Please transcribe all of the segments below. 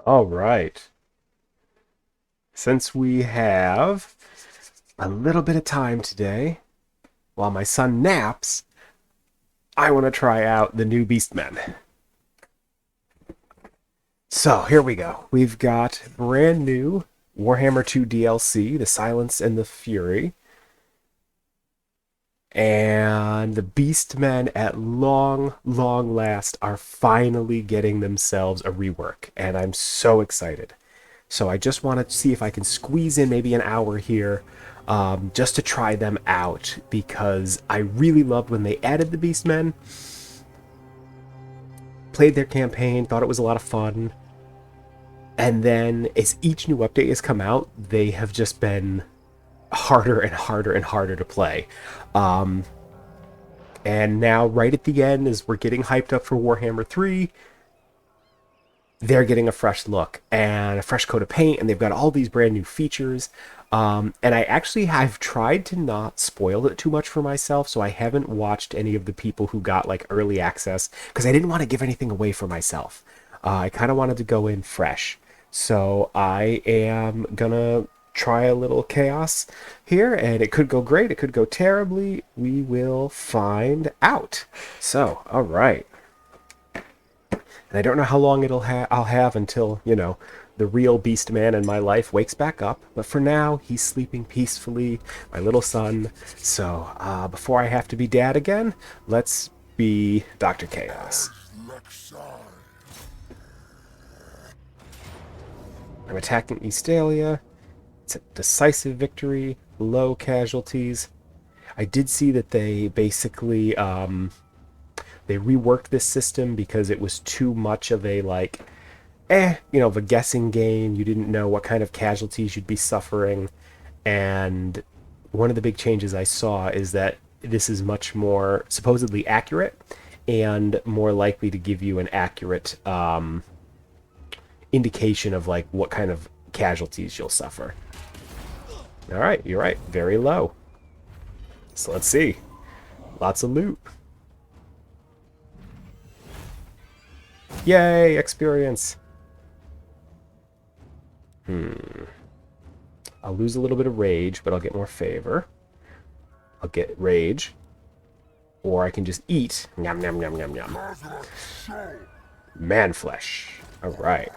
All right. Since we have a little bit of time today, while my son naps, I want to try out the new Beastmen. So here we go. We've got brand new Warhammer 2 DLC, The Silence and the Fury, and the Beastmen at long, long last are finally getting themselves a rework, and I'm so excited. So I just want to see if I can squeeze in maybe an hour here just to try them out because I really loved when they added the Beastmen, played their campaign, thought it was a lot of fun. And then as each new update has come out, they have just been harder and harder and harder to play. Um, and now, right at the end, as we're getting hyped up for Warhammer 3, they're getting a fresh look and a fresh coat of paint, and they've got all these brand new features. And I've tried to not spoil it too much for myself, so I haven't watched any of the people who got like early access because I didn't want to give anything away for myself. I kind of wanted to go in fresh, so I am gonna try a little chaos here, and it could go great, it could go terribly. We will find out. So, all right. And I don't know how long I'll have until, the real beast man in my life wakes back up. But for now, he's sleeping peacefully, my little son. So before I have to be dad again, let's be Dr. Chaos. I'm attacking Estalia. It's a decisive victory, low casualties. I did see that they basically they reworked this system because it was too much of a of a guessing game. You didn't know what kind of casualties you'd be suffering. And one of the big changes I saw is that this is much more supposedly accurate and more likely to give you an accurate indication of like what kind of casualties you'll suffer. All right, you're right, very low. So let's see. Lots of loot. Yay, experience. I'll lose a little bit of rage, but I'll get more favor. I'll get rage. Or I can just eat. Yum, yum, yum, yum, yum. Man flesh. Alright.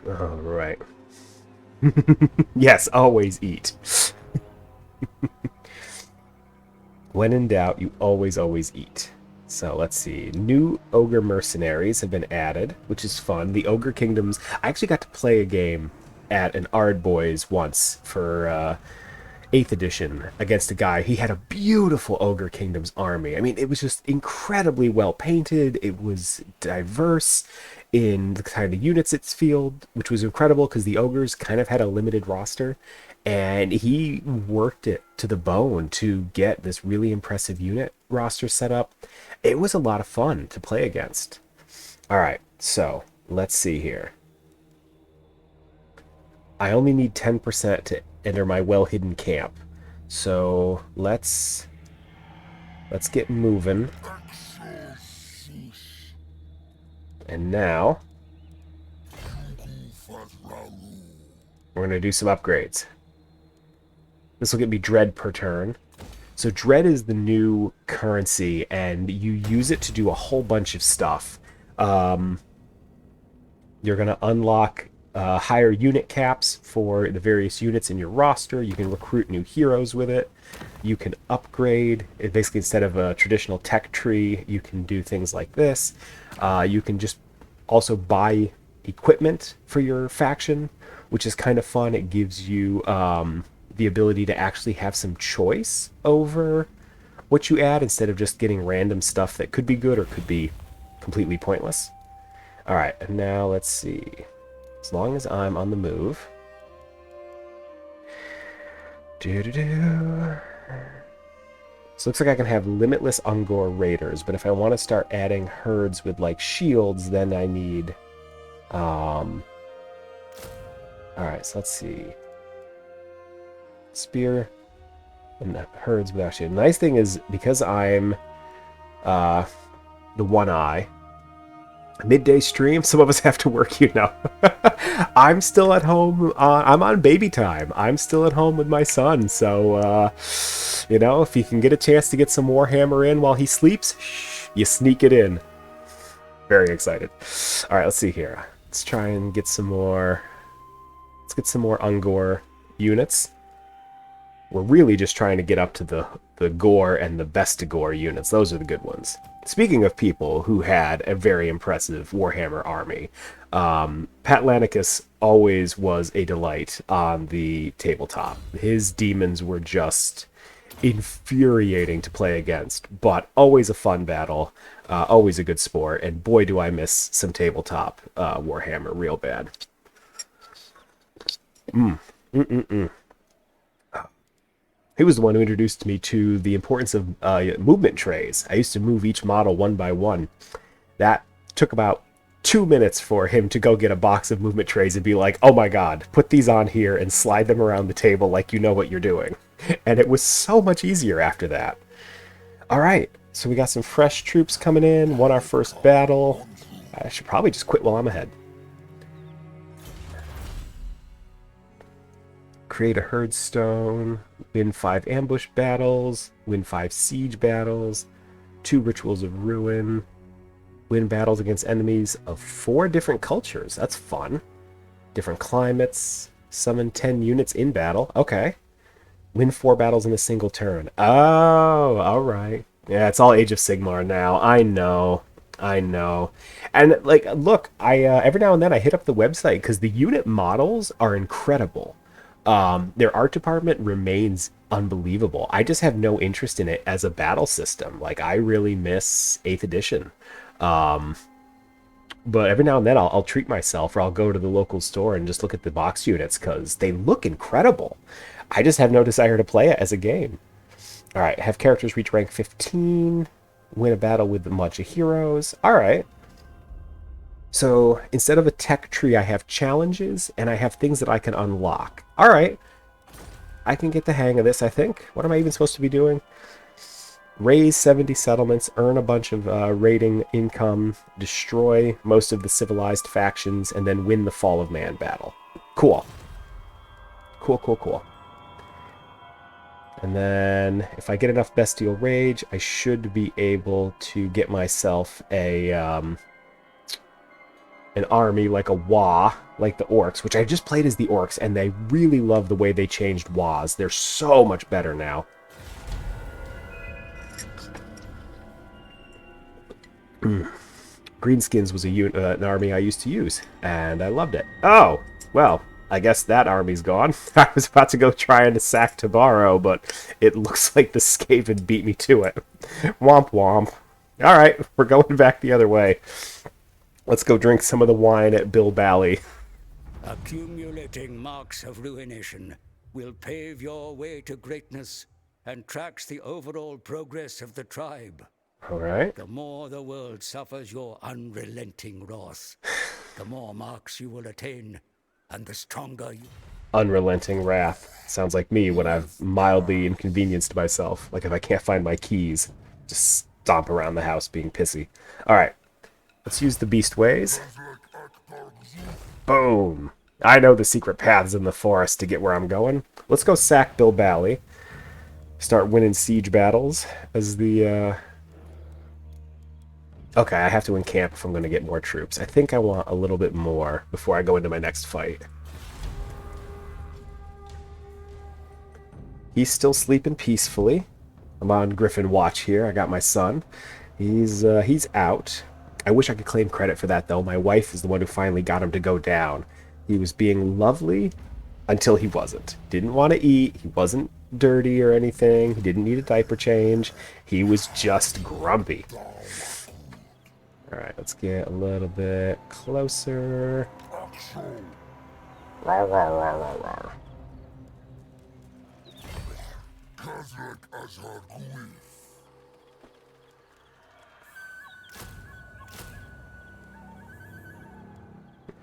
Alright. Yes, always eat. When in doubt, you always eat. So let's see. New Ogre Mercenaries have been added, which is fun. The Ogre Kingdoms. I actually got to play a game at an Ard Boys once for 8th edition against a guy. He had a beautiful Ogre Kingdoms army. I mean, it was just incredibly well painted. It was diverse in the kind of units it's fielded, which was incredible because the Ogres kind of had a limited roster. And he worked it to the bone to get this really impressive unit roster set up. It was a lot of fun to play against. All right, so let's see here. I only need 10% to enter my well-hidden camp. So let's get moving. And now we're going to do some upgrades. This will get me dread per turn. So dread is the new currency, and you use it to do a whole bunch of stuff. You're going to unlock higher unit caps for the various units in your roster. You can recruit new heroes with it. You can upgrade. Basically, instead of a traditional tech tree, you can do things like this. You can just also buy equipment for your faction, which is kind of fun. It gives you the ability to actually have some choice over what you add instead of just getting random stuff that could be good or could be completely pointless. All right, and now let's see. As long as I'm on the move. So it looks like I can have limitless Ungor raiders, but if I want to start adding herds with like shields, then I need alright, so let's see. Spear and herds without shield. The nice thing is because I'm the one eye. Midday stream. Some of us have to work, you know. I'm still at home. I'm on baby time. I'm still at home with my son. So, you know, if you can get a chance to get some Warhammer in while he sleeps, you sneak it in. Very excited. All right, let's see here. Let's try and get some more. Let's get some more Ungor units. We're really just trying to get up to the Gore and the Vestigore units. Those are the good ones. Speaking of people who had a very impressive Warhammer army, Pat Lanicus always was a delight on the tabletop. His demons were just infuriating to play against, but always a fun battle, always a good sport, and boy do I miss some tabletop Warhammer real bad. He was the one who introduced me to the importance of movement trays. I used to move each model one by one. That took about 2 minutes for him to go get a box of movement trays and be like, oh my god, put these on here and slide them around the table like you know what you're doing. And it was so much easier after that. Alright, so we got some fresh troops coming in, won our first battle. I should probably just quit while I'm ahead. Create a herd stone, win 5 ambush battles, win 5 siege battles, 2 rituals of ruin, win battles against enemies of 4 different cultures. That's fun. Different climates, summon 10 units in battle. Okay. Win 4 battles in a single turn. Oh, alright. Yeah, it's all Age of Sigmar now. I know. And, like, look, I every now and then I hit up the website because the unit models are incredible. Their art department remains unbelievable. I just have no interest in it as a battle system. Like, I really miss 8th edition. But every now and then I'll treat myself, or I'll go to the local store and just look at the box units because they look incredible. I just have no desire to play it as a game. Alright, have characters reach rank 15, win a battle with a bunch of heroes. Alright. So instead of a tech tree, I have challenges, and I have things that I can unlock. Alright. I can get the hang of this, I think. What am I even supposed to be doing? Raise 70 settlements, earn a bunch of raiding income, destroy most of the civilized factions, and then win the Fall of Man battle. Cool. Cool. And then, if I get enough Bestial Rage, I should be able to get myself a... an army like a Wa, like the Orcs, which I just played as the Orcs, and I really love the way they changed Was. They're so much better now. Greenskins was an army I used to use, and I loved it. Oh, well, I guess that army's gone. I was about to go trying to sack Tabaro, but it looks like the Skaven beat me to it. Womp womp. Alright, we're going back the other way. Let's go drink some of the wine at Bill Bally. Accumulating marks of ruination will pave your way to greatness and tracks the overall progress of the tribe. Alright. The more the world suffers your unrelenting wrath, the more marks you will attain, and the stronger you... Unrelenting wrath. Sounds like me when I've mildly inconvenienced myself. Like if I can't find my keys, just stomp around the house being pissy. Alright. Let's use the beast ways. Boom! I know the secret paths in the forest to get where I'm going. Let's go sack Bill Bally. Start winning siege battles as the... Okay, I have to encamp if I'm going to get more troops. I think I want a little bit more before I go into my next fight. He's still sleeping peacefully. I'm on Griffin watch here. I got my son. He's out. I wish I could claim credit for that, though. My wife is the one who finally got him to go down. He was being lovely until he wasn't. Didn't want to eat. He wasn't dirty or anything. He didn't need a diaper change. He was just grumpy. Alright, let's get a little bit closer. Rawr, rawr, rawr, rawr.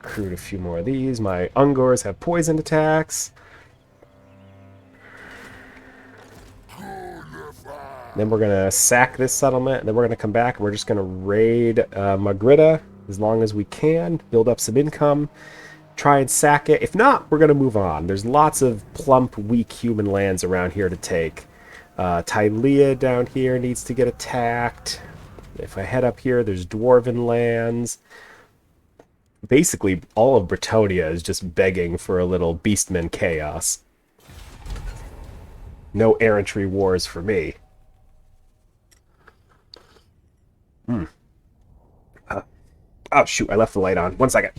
Recruit a few more of these. My Ungors have poison attacks. Then we're going to sack this settlement, and then we're going to come back, and we're just going to raid Magrita as long as we can, build up some income, try and sack it. If not, we're going to move on. There's lots of plump, weak human lands around here to take. Tylea down here needs to get attacked. If I head up here, there's dwarven lands. Basically, all of Bretonnia is just begging for a little Beastmen chaos. No errantry wars for me. Oh, shoot, I left the light on. 1 second.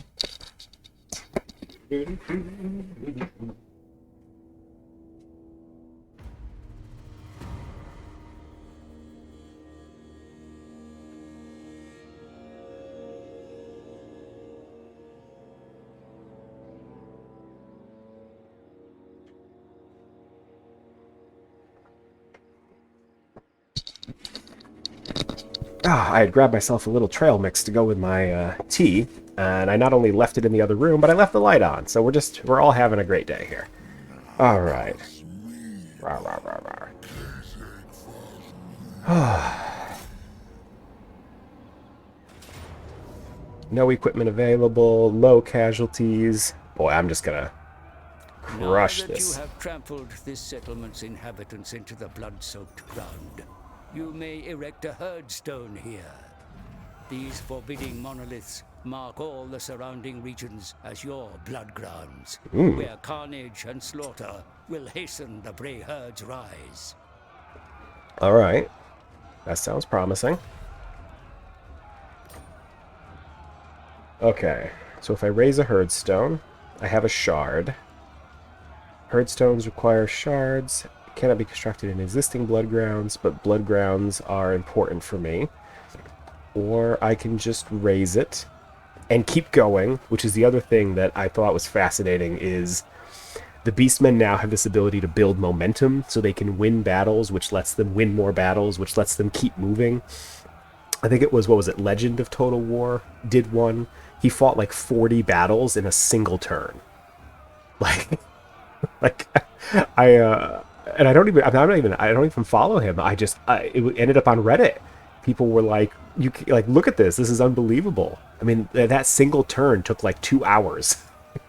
I had grabbed myself a little trail mix to go with my tea, and I not only left it in the other room, but I left the light on. So we're all having a great day here. All right. Rawr, rawr, rawr, rawr. No equipment available, low casualties. Boy, I'm just gonna crush this. Now that you have trampled this settlement's inhabitants into the blood-soaked ground, you may erect a herdstone here. These forbidding monoliths mark all the surrounding regions as your blood grounds, where carnage and slaughter will hasten the prey herd's rise. All right. That sounds promising. Okay, so if I raise a herdstone, I have a shard. Herdstones require shards. Cannot be constructed in existing blood grounds, but blood grounds are important for me. Or I can just raise it and keep going, which is the other thing that I thought was fascinating, is the Beastmen now have this ability to build momentum, so they can win battles, which lets them win more battles, which lets them keep moving. I think it was, what was it, Legend of Total War did one. He fought like 40 battles in a single turn. I don't even follow him. It ended up on Reddit. People were like, look at this. This is unbelievable. I mean, that single turn took like 2 hours.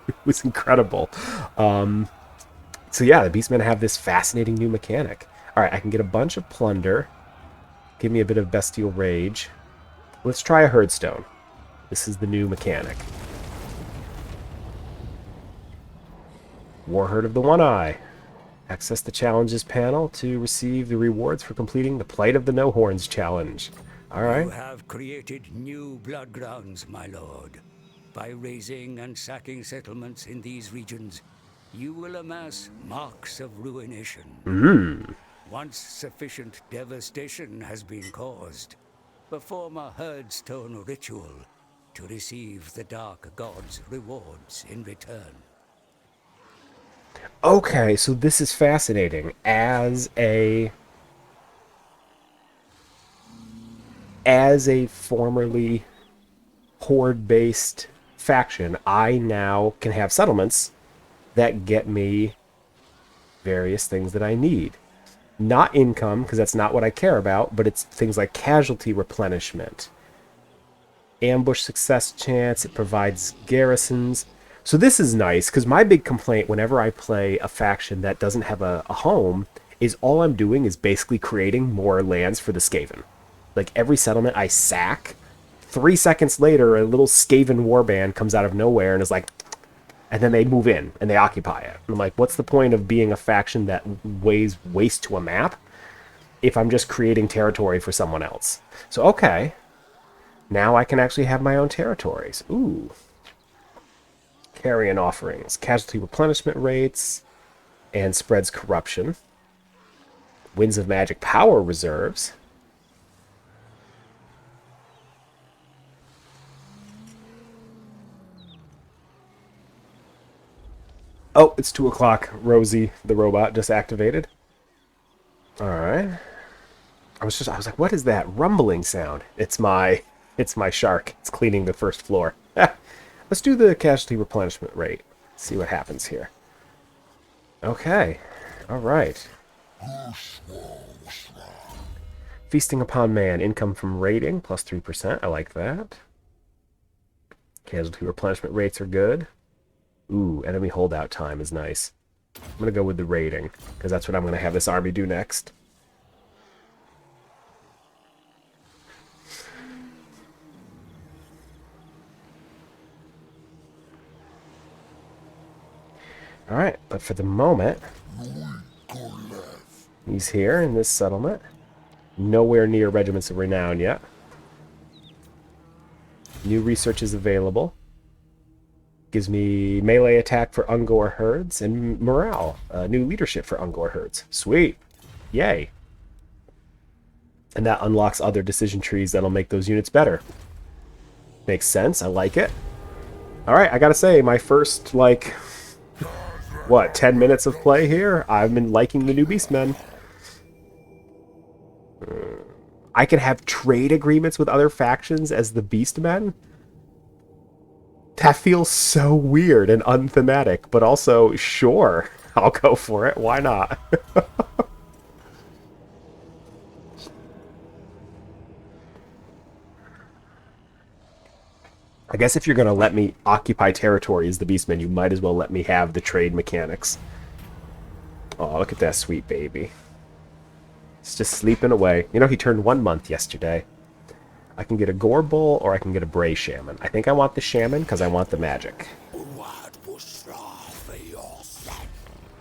It was incredible. So yeah, the Beastmen have this fascinating new mechanic. All right, I can get a bunch of plunder. Give me a bit of bestial rage. Let's try a herdstone. This is the new mechanic. Warherd of the One Eye. Access the challenges panel to receive the rewards for completing the Plight of the No Horns challenge. All right. You have created new blood grounds, my lord. By raising and sacking settlements in these regions, you will amass marks of ruination. Once sufficient devastation has been caused, perform a herdstone ritual to receive the Dark God's rewards in return. Okay, so this is fascinating. As a formerly horde-based faction, I now can have settlements that get me various things that I need. Not income, because that's not what I care about, but it's things like casualty replenishment, ambush success chance, it provides garrisons. So this is nice, because my big complaint whenever I play a faction that doesn't have a home is all I'm doing is basically creating more lands for the Skaven. Like, every settlement I sack, 3 seconds later, a little Skaven warband comes out of nowhere and is like, and then they move in and they occupy it. And I'm like, what's the point of being a faction that weighs waste to a map if I'm just creating territory for someone else? So, okay. Now I can actually have my own territories. Ooh. Carrion offerings. Casualty replenishment rates. And spreads corruption. Winds of Magic power reserves. Oh, it's 2 o'clock. Rosie, the robot, just activated. Alright. I was like, what is that rumbling sound? It's my shark. It's cleaning the first floor. Let's do the casualty replenishment rate. See what happens here. Okay. Alright. Feasting upon man. Income from raiding, plus 3%. I like that. Casualty replenishment rates are good. Ooh, enemy holdout time is nice. I'm going to go with the raiding, because that's what I'm going to have this army do next. Alright, but for the moment, he's here in this settlement. Nowhere near Regiments of Renown yet. New research is available. Gives me melee attack for Ungor herds and morale. New leadership for Ungor herds. Sweet. Yay. And that unlocks other decision trees that'll make those units better. Makes sense. I like it. Alright, I gotta say, my first, like, what, 10 minutes of play here? I've been liking the new Beastmen. I can have trade agreements with other factions as the Beastmen? That feels so weird and unthematic, but also, sure, I'll go for it. Why not? I guess if you're going to let me occupy territory as the Beastman, you might as well let me have the trade mechanics. Oh, look at that sweet baby. It's just sleeping away. You know, he turned 1 month yesterday. I can get a Gore Bull or I can get a Bray Shaman. I think I want the Shaman because I want the magic.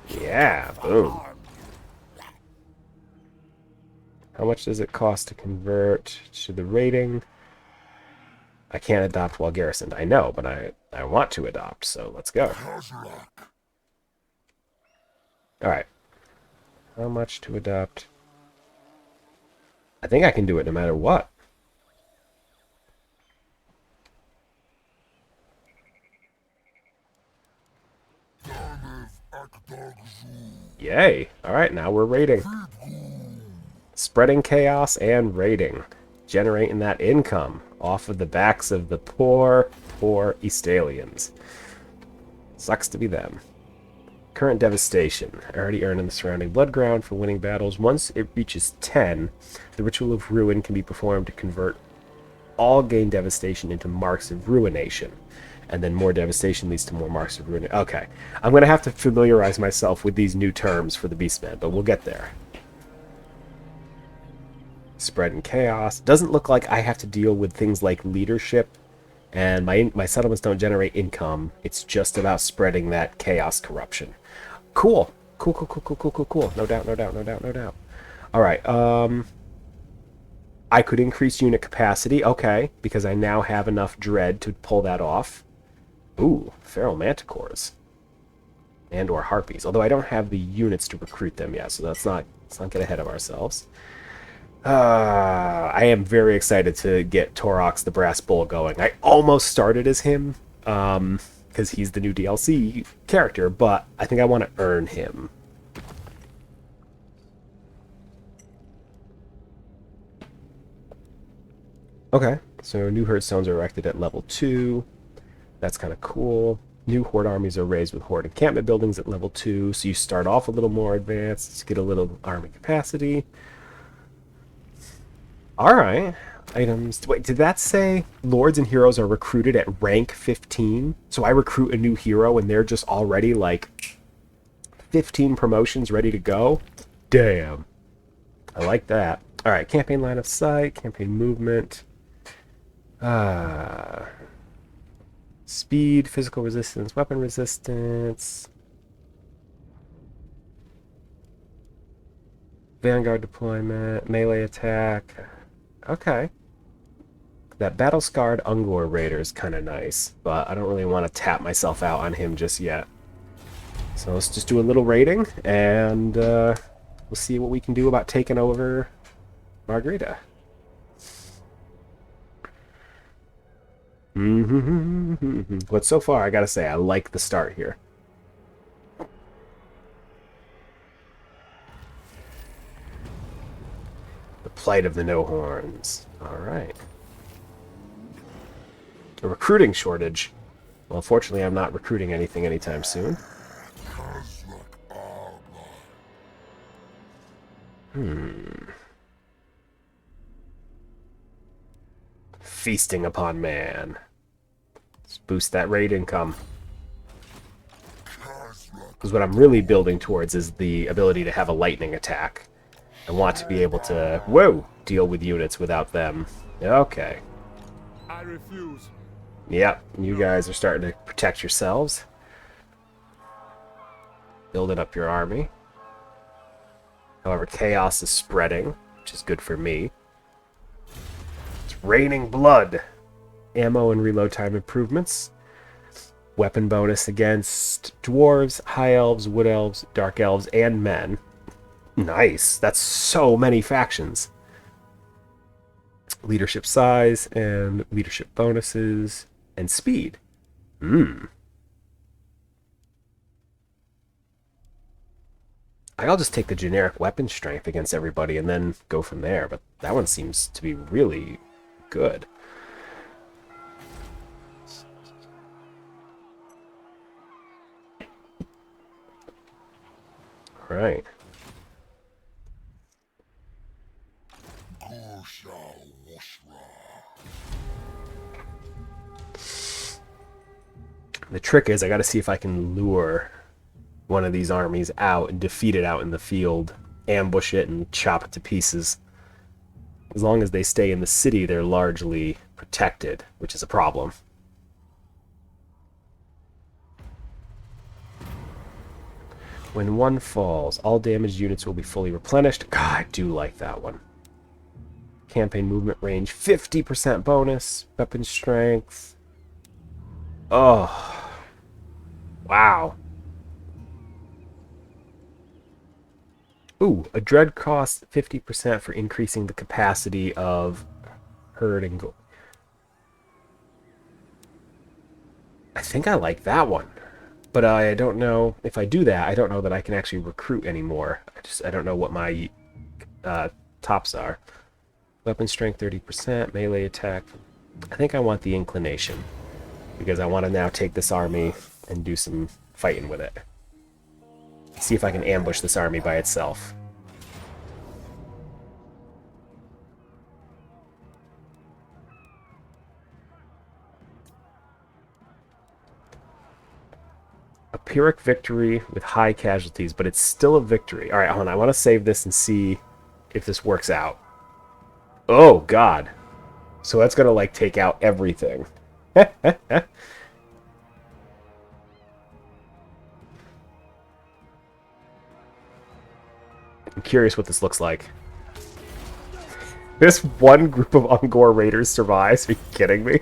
Yeah, boom. How much does it cost to convert to the rating? I can't adopt while garrisoned. I know, but I want to adopt, so let's go. Alright. How much to adopt? I think I can do it no matter what. Yay! Alright, now we're raiding. Spreading chaos and raiding. Generating that income off of the backs of the poor, poor Estalians. Sucks to be them. Current devastation. Already earned in the surrounding blood ground for winning battles. Once it reaches 10, the Ritual of Ruin can be performed to convert all gain devastation into marks of ruination. And then more devastation leads to more marks of ruin. Okay. I'm going to have to familiarize myself with these new terms for the Beastmen, but we'll get there. Spread and chaos. Doesn't look like I have to deal with things like leadership, and my settlements don't generate income. It's just about spreading that chaos corruption. Cool. Cool, cool, cool, cool, cool, cool, cool. No doubt, no doubt, no doubt, no doubt. Alright, I could increase unit capacity. Okay, because I now have enough dread to pull that off. Ooh, feral manticores. And or harpies. Although I don't have the units to recruit them yet, so let's not get ahead of ourselves. I am very excited to get Torox the Brass Bull going. I almost started as him, because he's the new DLC character, but I think I want to earn him. Okay, so new herd stones are erected at level 2. That's kind of cool. New horde armies are raised with horde encampment buildings at level 2, so you start off a little more advanced to get a little army capacity. Alright. Items. Wait, did that say lords and heroes are recruited at rank 15? So I recruit a new hero and they're just already like 15 promotions ready to go? Damn. I like that. Alright, campaign line of sight, campaign movement. Speed, physical resistance, weapon resistance. Vanguard deployment, melee attack. Okay. That battle-scarred Ungor Raider is kind of nice, but I don't really want to tap myself out on him just yet. So let's just do a little raiding, and we'll see what we can do about taking over Margarita. But so far, I gotta say, I like the start here. The plight of the no-horns. Alright. A recruiting shortage. Well, fortunately, I'm not recruiting anything anytime soon. feasting upon man. Let's boost that raid income. Because what I'm really building towards is the ability to have a lightning attack. I want to be able to, whoa, deal with units without them. Okay. I refuse. Yep, you guys are starting to protect yourselves. Building up your army. However, chaos is spreading, which is good for me. It's raining blood. Ammo and reload time improvements. Weapon bonus against dwarves, high elves, wood elves, dark elves, and men. Nice. That's so many factions. Leadership size and leadership bonuses and speed. I'll just take the generic weapon strength against everybody and then go from there, but that one seems to be really good. All right. The trick is I got to see if I can lure one of these armies out and defeat it out in the field, ambush it and chop it to pieces. As long as they stay in the city, they're largely protected, which is a problem. When one falls, all damaged units will be fully replenished. God, I do like that one. Campaign movement range, 50% bonus. Weapon strength. Oh. Wow. Ooh, a dread costs 50% for increasing the capacity of herd and go. I think I like that one. But I don't know, if I do that, I don't know that I can actually recruit anymore. I don't know what my tops are. Weapon strength 30%, melee attack. I think I want the inclination, because I want to now take this army and do some fighting with it. See if I can ambush this army by itself. A Pyrrhic victory with high casualties, but it's still a victory. Alright, hold on. I want to save this and see if this works out. Oh, God. So that's going to, like, take out everything. I'm curious what this looks like. This one group of Ungor raiders survives? Are you kidding me?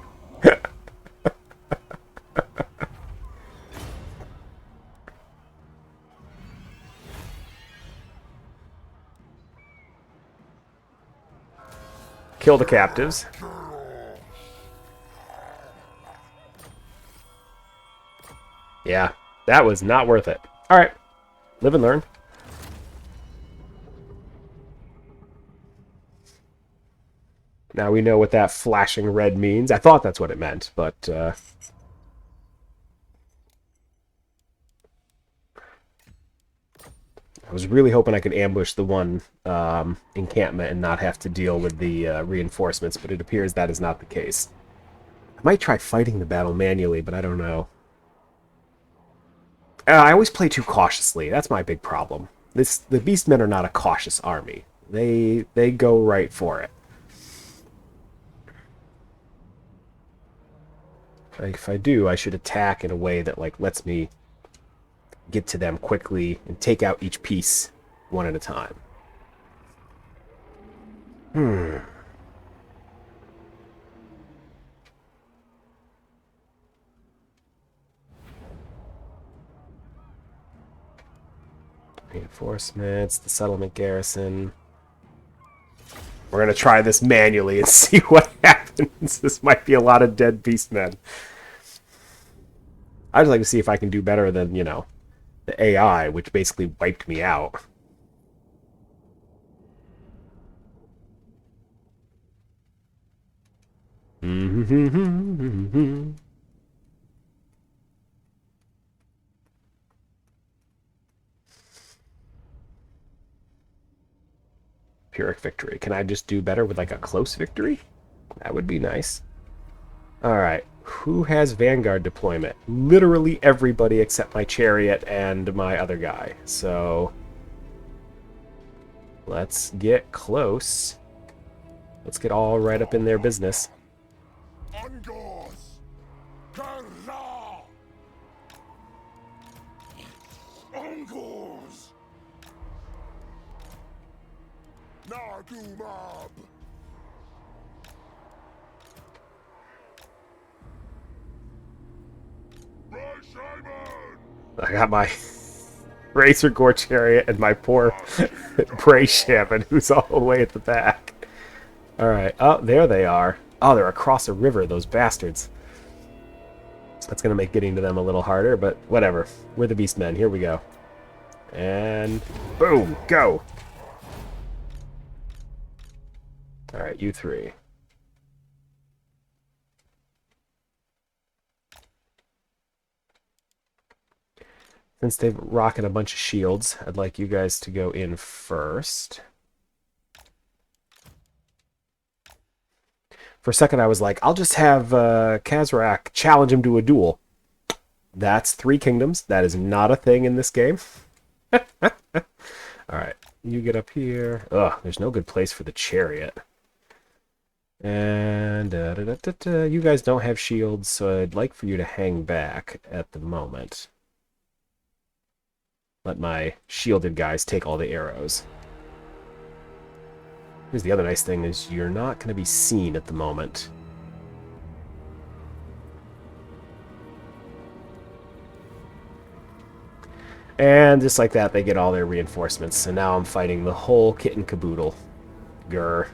Kill the captives. Yeah, that was not worth it. Alright, live and learn. Now we know what that flashing red means. I thought that's what it meant, but I was really hoping I could ambush the one encampment and not have to deal with the reinforcements, but it appears that is not the case. I might try fighting the battle manually, but I don't know. I always play too cautiously. That's my big problem. The Beastmen are not a cautious army. They go right for it. If I do, I should attack in a way that like lets me get to them quickly and take out each piece one at a time. Reinforcements, the settlement garrison. We're going to try this manually and see what happens. This might be a lot of dead beastmen. I'd just like to see if I can do better than, you know, the AI, which basically wiped me out. Pyrrhic victory. Can I just do better with like a close victory? That would be nice. Alright, who has Vanguard deployment? Literally everybody except my chariot and my other guy. So, let's get close. Let's get all right up in their business. Angors! Kara! Angors! Nagumab! I got my Racer Gore chariot and my poor Prey Shaman who's all the way at the back. Alright, oh, there they are. Oh, they're across a river, those bastards. That's going to make getting to them a little harder, but whatever. We're the Beastmen. Here we go. And boom, go! Alright, you three. Since they're rocking a bunch of shields, I'd like you guys to go in first. For a second, I was like, I'll just have Kazrak challenge him to a duel. That's 3 kingdoms. That is not a thing in this game. Alright, you get up here. Ugh, there's no good place for the chariot. And you guys don't have shields, so I'd like for you to hang back at the moment. Let my shielded guys take all the arrows. Here's the other nice thing is you're not going to be seen at the moment. And just like that, they get all their reinforcements. So now I'm fighting the whole kit and caboodle. Grr.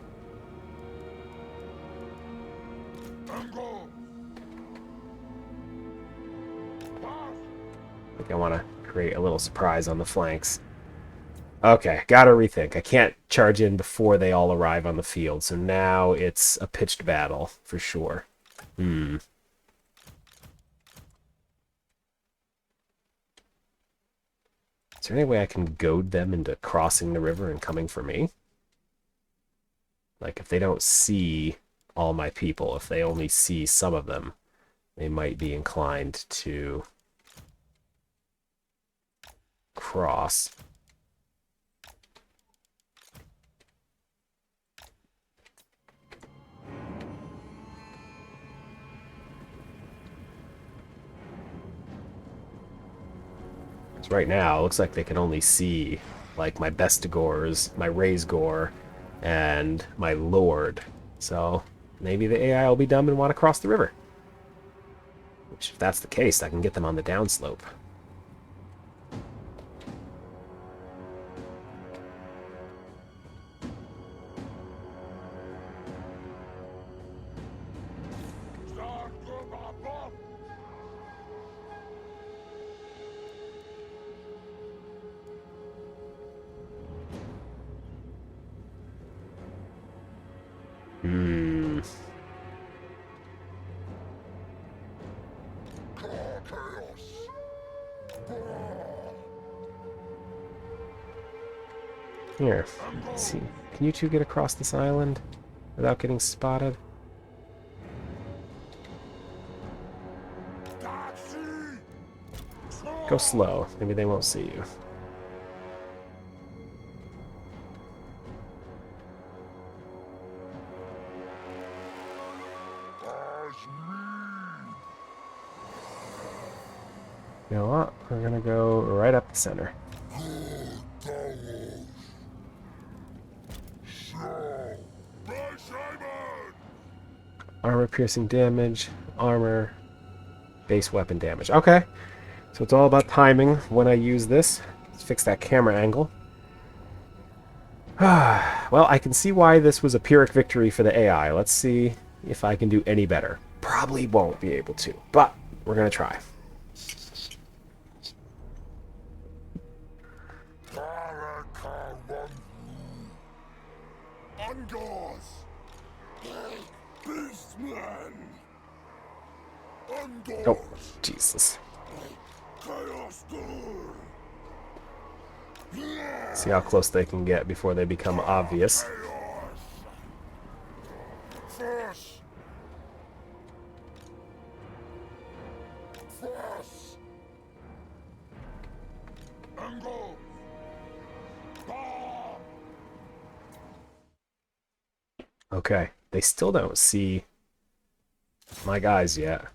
I think I want to create a little surprise on the flanks. Okay, gotta rethink. I can't charge in before they all arrive on the field, so now it's a pitched battle, for sure. Is there any way I can goad them into crossing the river and coming for me? Like, if they don't see all my people, if they only see some of them, they might be inclined to cross. Right now, it looks like they can only see like my Bestigors, my Raisgore, and my Lord. So maybe the AI will be dumb and want to cross the river. Which, if that's the case, I can get them on the downslope. Here, let's see. Can you two get across this island without getting spotted? Go slow. Maybe they won't see you. You know what? We're gonna go right up the center. Armor piercing damage, armor, base weapon damage. Okay, so it's all about timing when I use this. Let's fix that camera angle. Well, I can see why this was a Pyrrhic victory for the AI. Let's see if I can do any better. Probably won't be able to, but we're gonna try. Oh, Jesus. See how close they can get before they become obvious. Angle. Bah. Okay, they still don't see my guys yet.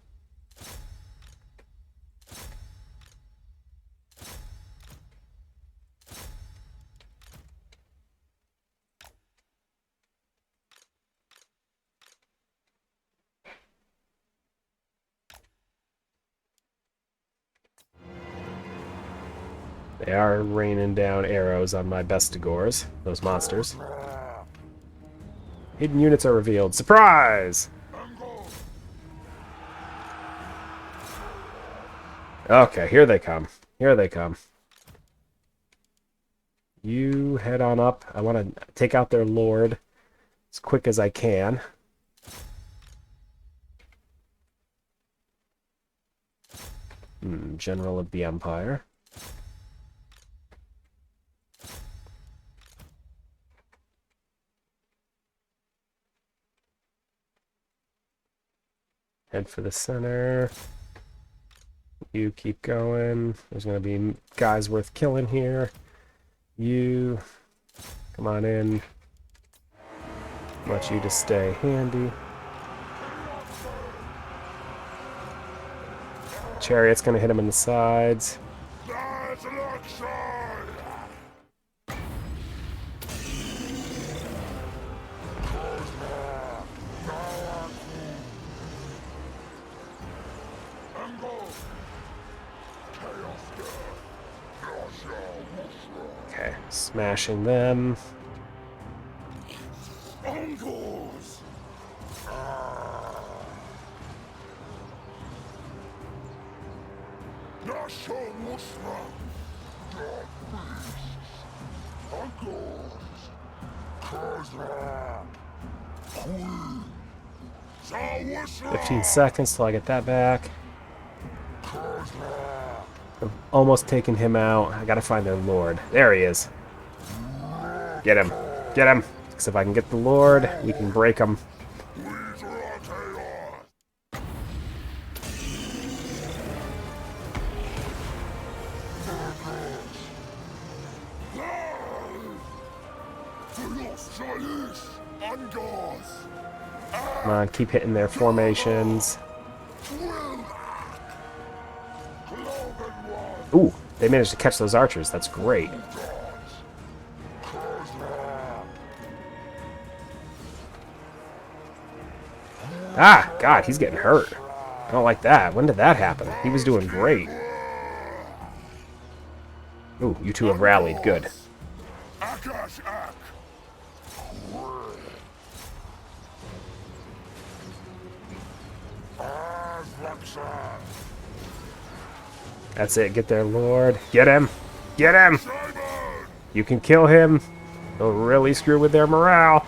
They are raining down arrows on my bestigors, those monsters. Hidden units are revealed. Surprise! Angle. Okay, here they come. Here they come. You head on up. I want to take out their lord as quick as I can. General of the Empire. Head for the center. You keep going. There's going to be guys worth killing here. You come on in. Want you to stay handy. Chariot's going to hit him in the sides. That's luxury. Angle. Chaos death. Yasha Wushra. Okay, smashing them. Angles. Yasha Wushra. God beasts. Angles. Kazra. Queen. Zawushra. 15 seconds till I get that back. Kazra. I've almost taken him out. I gotta find their lord. There he is. Get him. Get him. Because if I can get the lord, we can break him. Come on, keep hitting their formations. Ooh, they managed to catch those archers. That's great. Ah, God, he's getting hurt. I don't like that. When did that happen? He was doing great. Ooh, you two have rallied. Good. That's it. Get their lord. Get him. Get him. You can kill him. They'll really screw with their morale.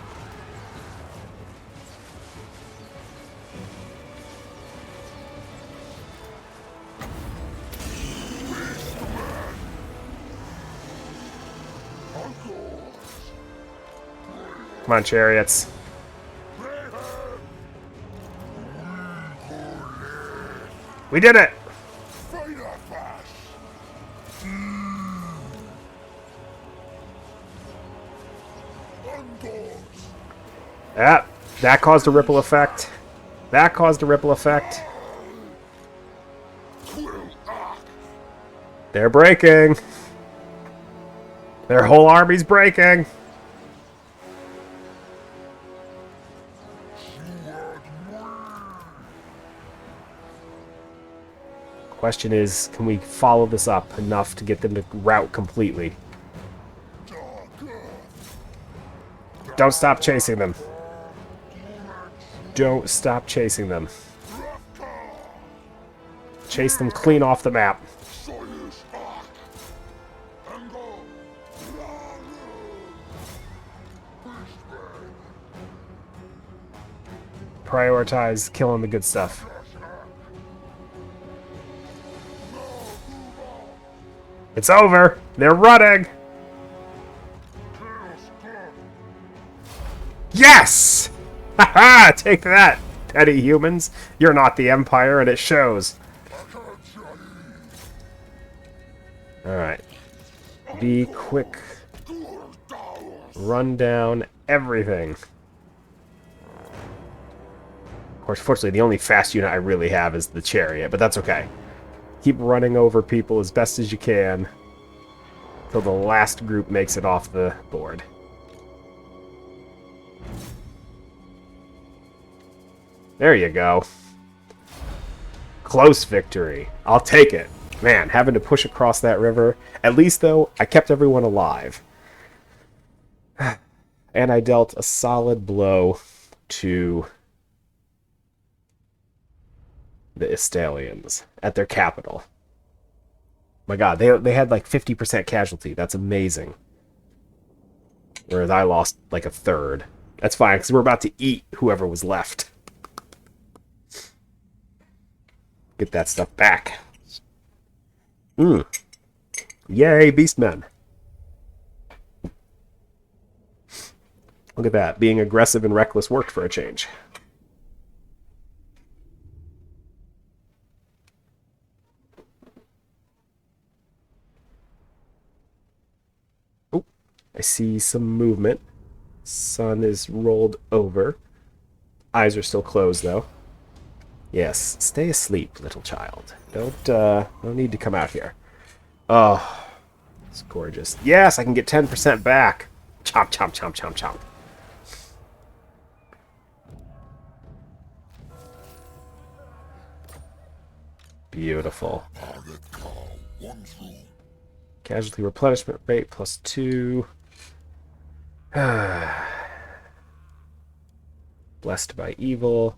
Come on, chariots. We did it! Yeah, that caused a ripple effect. That caused a ripple effect. They're breaking. Their whole army's breaking. Question is, can we follow this up enough to get them to rout completely? Don't stop chasing them. Don't stop chasing them. Chase them clean off the map. Prioritize killing the good stuff. It's over! They're running! Yes! Haha! Take that, petty humans. You're not the Empire, and it shows. Alright. Be quick. Run down everything. Of course, fortunately, the only fast unit I really have is the chariot, but that's okay. Keep running over people as best as you can until the last group makes it off the board. There you go. Close victory. I'll take it. Man, having to push across that river. At least, though, I kept everyone alive. And I dealt a solid blow to the Estalians at their capital. My god, they had like 50% casualty. That's amazing. Whereas I lost like a third. That's fine, because we're about to eat whoever was left. Get that stuff back. Yay, Beastmen. Look at that. Being aggressive and reckless worked for a change. Oh, I see some movement. Sun is rolled over. Eyes are still closed, though. Yes, stay asleep, little child. Don't need to come out here. Oh, it's gorgeous. Yes, I can get 10% back. Chomp, chomp, chomp, chomp, chomp. Beautiful. Casualty replenishment rate +2. Blessed by evil.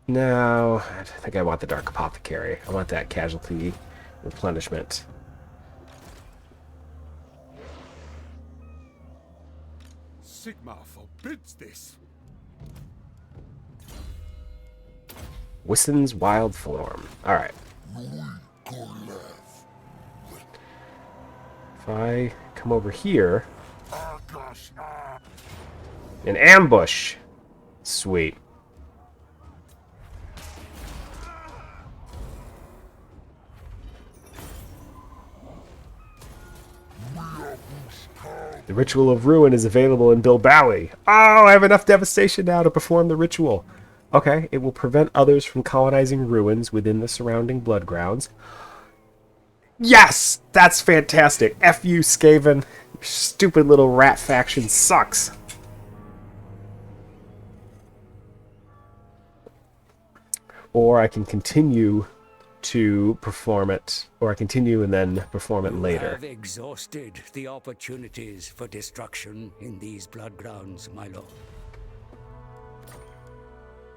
No, I think I want the Dark Apothecary. I want that casualty replenishment. Sigma forbids this. Wissen's Wild Form. Alright. If I come over here... An ambush! Sweet. The Ritual of Ruin is available in Bilbawi. Oh, I have enough devastation now to perform the ritual. Okay, it will prevent others from colonizing ruins within the surrounding blood grounds. Yes! That's fantastic. F you, Skaven. Your stupid little rat faction sucks. Or I can continue to perform it, or I continue and then perform it later. You have exhausted the opportunities for destruction in these blood grounds, my lord.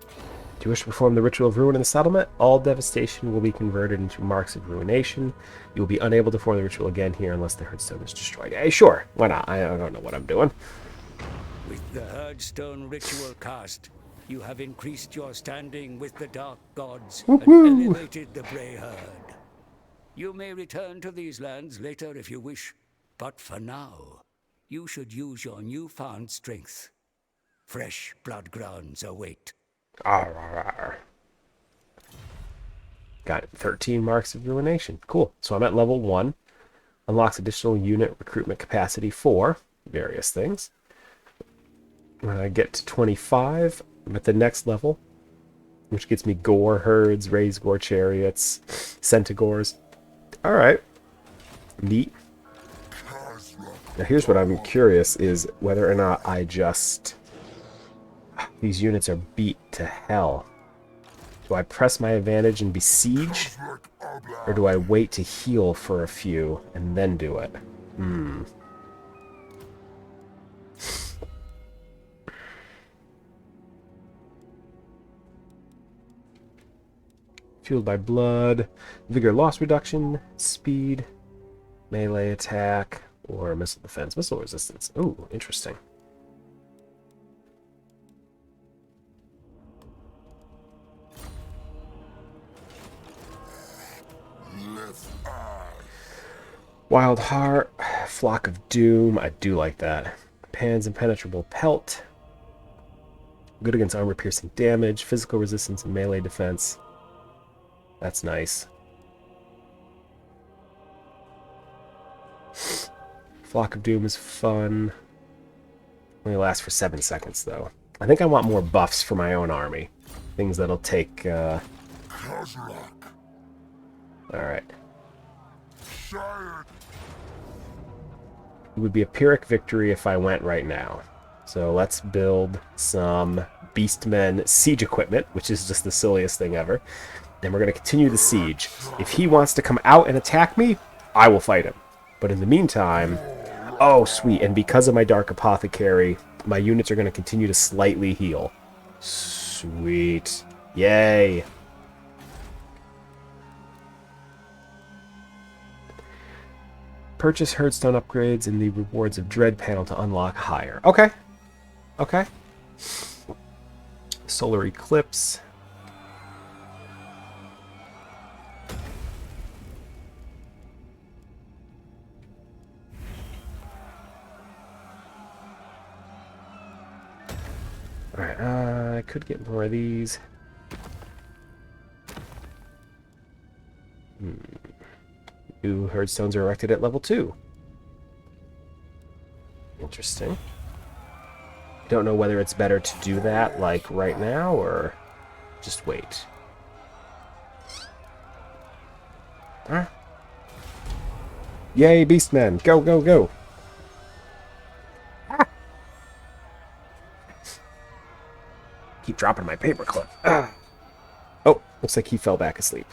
Do you wish to perform the Ritual of Ruin in the settlement? All devastation will be converted into marks of ruination. You will be unable to perform the ritual again here unless the Hearthstone is destroyed. Hey, sure, why not? I don't know what I'm doing. With the Hearthstone ritual cast, you have increased your standing with the Dark Gods and elevated the Grey Herd. You may return to these lands later if you wish, but for now, you should use your newfound strength. Fresh blood grounds await. Got 13 marks of ruination. Cool. So I'm at level 1. Unlocks additional unit recruitment capacity for various things. When I get to 25, I'm at the next level, which gets me gore herds, raised gore chariots, centigores. Alright. Neat. Now here's what I'm curious is whether or not I just... These units are beat to hell. Do I press my advantage and besiege? Or do I wait to heal for a few and then do it? Fueled by blood, vigor loss reduction, speed, melee attack, or missile defense, missile resistance. Ooh, interesting. Wild Heart, Flock of Doom, I do like that. Pan's Impenetrable Pelt. Good against armor-piercing damage, physical resistance, and melee defense. That's nice. Flock of Doom is fun. Only lasts for 7 seconds, though. I think I want more buffs for my own army. Things that'll take, Alright. It would be a Pyrrhic victory if I went right now. So let's build some Beastmen siege equipment, which is just the silliest thing ever. And we're going to continue the siege. If he wants to come out and attack me, I will fight him. But in the meantime... Oh, sweet. And because of my Dark Apothecary, my units are going to continue to slightly heal. Sweet. Yay. Purchase Herdstone upgrades in the Rewards of Dread panel to unlock higher. Okay. Okay. Solar Eclipse. Alright, I could get more of these. New Herdstones are erected at level 2. Interesting. Don't know whether it's better to do that, like, right now, or just wait. Alright. Yay, Beastmen! Go, go, go! Ah. Keep dropping my paperclip. Ah. Oh, looks like he fell back asleep.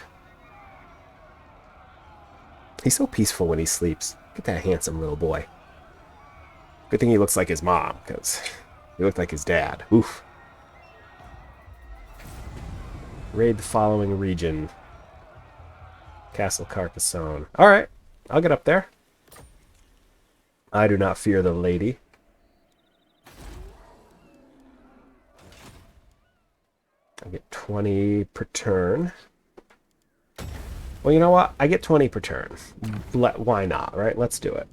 He's so peaceful when he sleeps. Look at that handsome little boy. Good thing he looks like his mom, because he looked like his dad. Oof. Raid the following region. Castle Carcassonne. Alright, I'll get up there. I do not fear the lady. I get 20 per turn. Well, you know what? I get 20 per turn. Why not, right? Let's do it.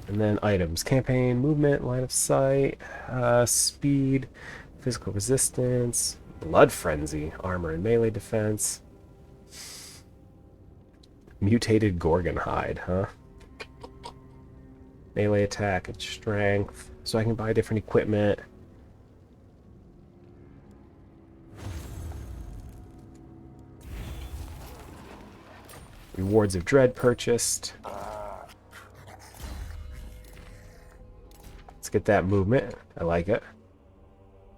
And then items. Campaign, movement, line of sight, speed, physical resistance, blood frenzy, armor and melee defense. Mutated Gorgon hide, huh? Melee attack and strength. So I can buy different equipment. Rewards of Dread purchased. Let's get that movement. I like it.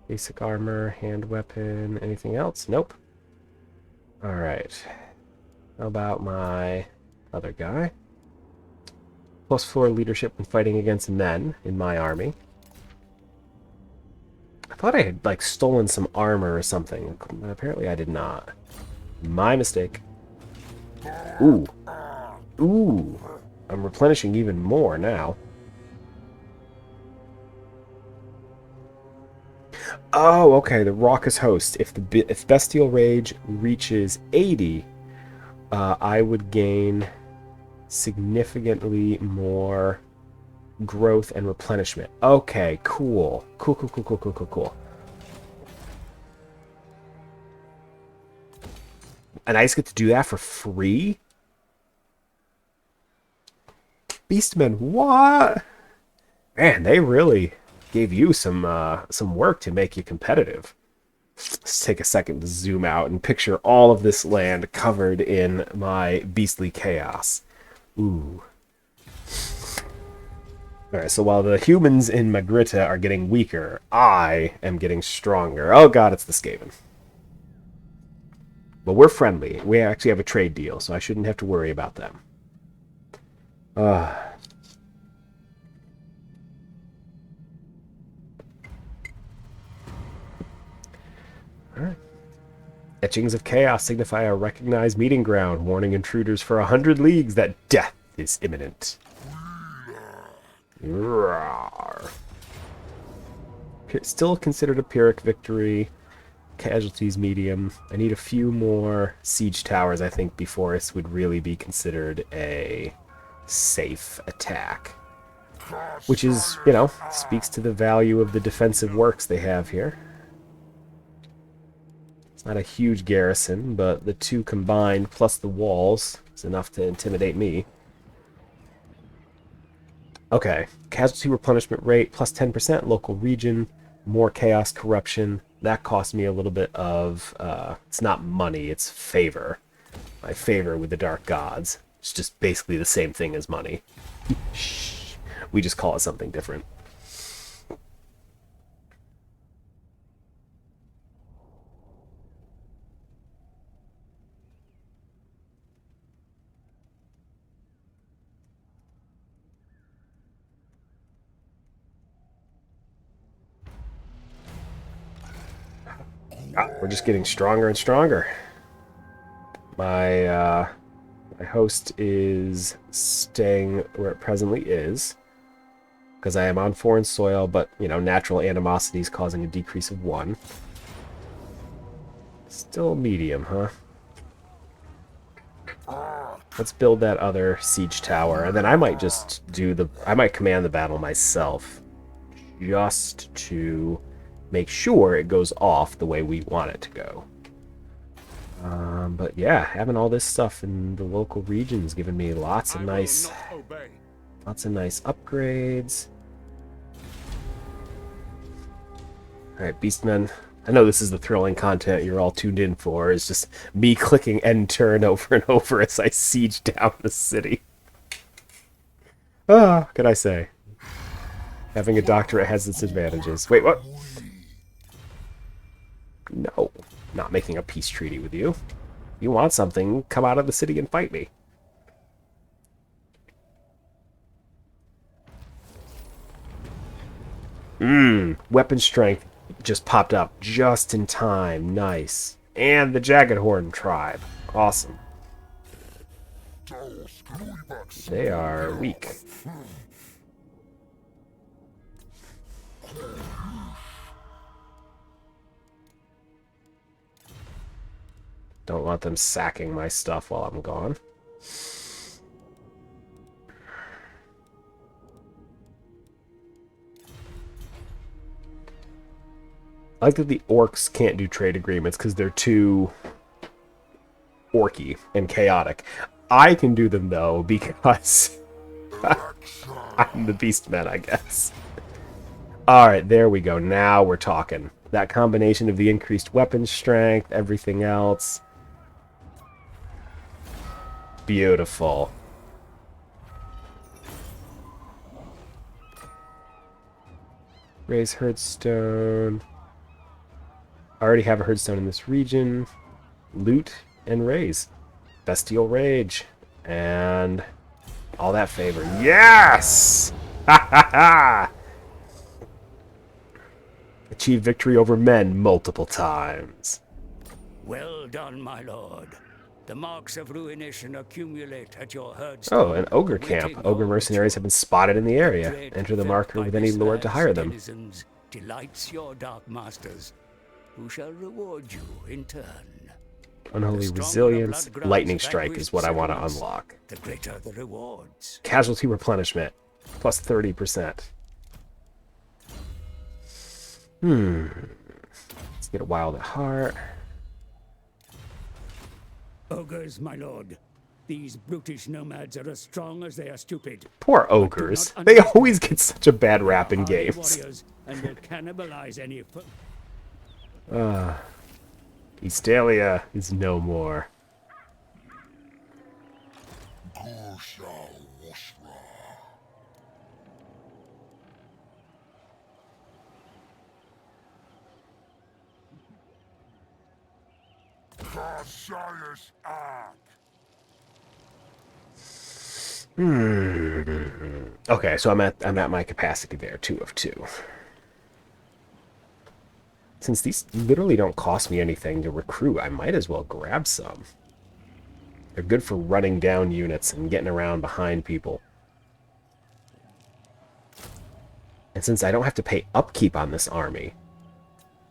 Basic armor, hand weapon, anything else? Nope. Alright. How about my other guy? +4 leadership when fighting against men in my army. I thought I had, like, stolen some armor or something. Apparently I did not. My mistake. Ooh. Ooh. I'm replenishing even more now. Oh, okay. The Raucous Host. If Bestial Rage reaches 80, I would gain significantly more growth and replenishment. Okay, cool. Cool, cool, cool, cool, cool, cool, cool. And I just get to do that for free? Beastmen, what? Man, they really gave you some work to make you competitive. Let's take a second to zoom out and picture all of this land covered in my beastly chaos. Ooh. Alright, so while the humans in Magritta are getting weaker, I am getting stronger. Oh god, it's the Skaven. But we're friendly. We actually have a trade deal, so I shouldn't have to worry about them. Alright. Etchings of Chaos signify a recognized meeting ground, warning intruders for 100 leagues that death is imminent. Roar. Still considered a Pyrrhic victory. Casualties medium. I need a few more siege towers, I think, before this would really be considered a safe attack. Which is, you know, speaks to the value of the defensive works they have here. It's not a huge garrison, but the two combined plus the walls is enough to intimidate me. Okay, casualty replenishment rate plus 10%, local region, more chaos corruption. That cost me a little bit of, it's not money, it's favor. My favor with the dark gods. It's just basically the same thing as money. Shh. We just call it something different. Ah, we're just getting stronger and stronger. My host is staying where it presently is, because I am on foreign soil, but, you know, natural animosity is causing a decrease of 1. Still medium, huh? Let's build that other siege tower, and then I might just I might command the battle myself, just to make sure it goes off the way we want it to go. But yeah, having all this stuff in the local regions giving me lots of nice upgrades. Alright, Beastmen. I know this is the thrilling content you're all tuned in for. It's just me clicking end turn over and over as I siege down the city. Ah, what can I say? Having a doctorate has its advantages. Wait, what? No. Not making a peace treaty with you. You want something, come out of the city and fight me. Weapon strength just popped up just in time. Nice. And the Jagged Horn tribe. Awesome. They are weak. Don't want them sacking my stuff while I'm gone. I like that the orcs can't do trade agreements because they're too orky and chaotic. I can do them, though, because I'm the Beastmen, I guess. Alright, there we go. Now we're talking. That combination of the increased weapon strength, everything else. Beautiful. Raise Herdstone. I already have a Herdstone in this region. Loot and raise. Bestial Rage. And all that favor. Yes! Ha ha ha! Achieve victory over men multiple times. Well done, my lord. The marks of ruination accumulate at your herdstone. Oh, an ogre camp. Ogre mercenaries have been spotted in the area. Enter the marker with any lord to hire them. Delights your dark masters, who shall reward you in turn. Unholy Resilience. Lightning Strike is what I want to unlock. The greater the rewards. Casualty replenishment. Plus 30%. Let's get a Wild at Heart. Ogres, my lord. These brutish nomads are as strong as they are stupid. Poor ogres. They always get such a bad rap in games. And will cannibalize any Eastalia is no more. Okay, so I'm at my capacity there, 2 of 2. Since these literally don't cost me anything to recruit, I might as well grab some. They're good for running down units and getting around behind people. And since I don't have to pay upkeep on this army...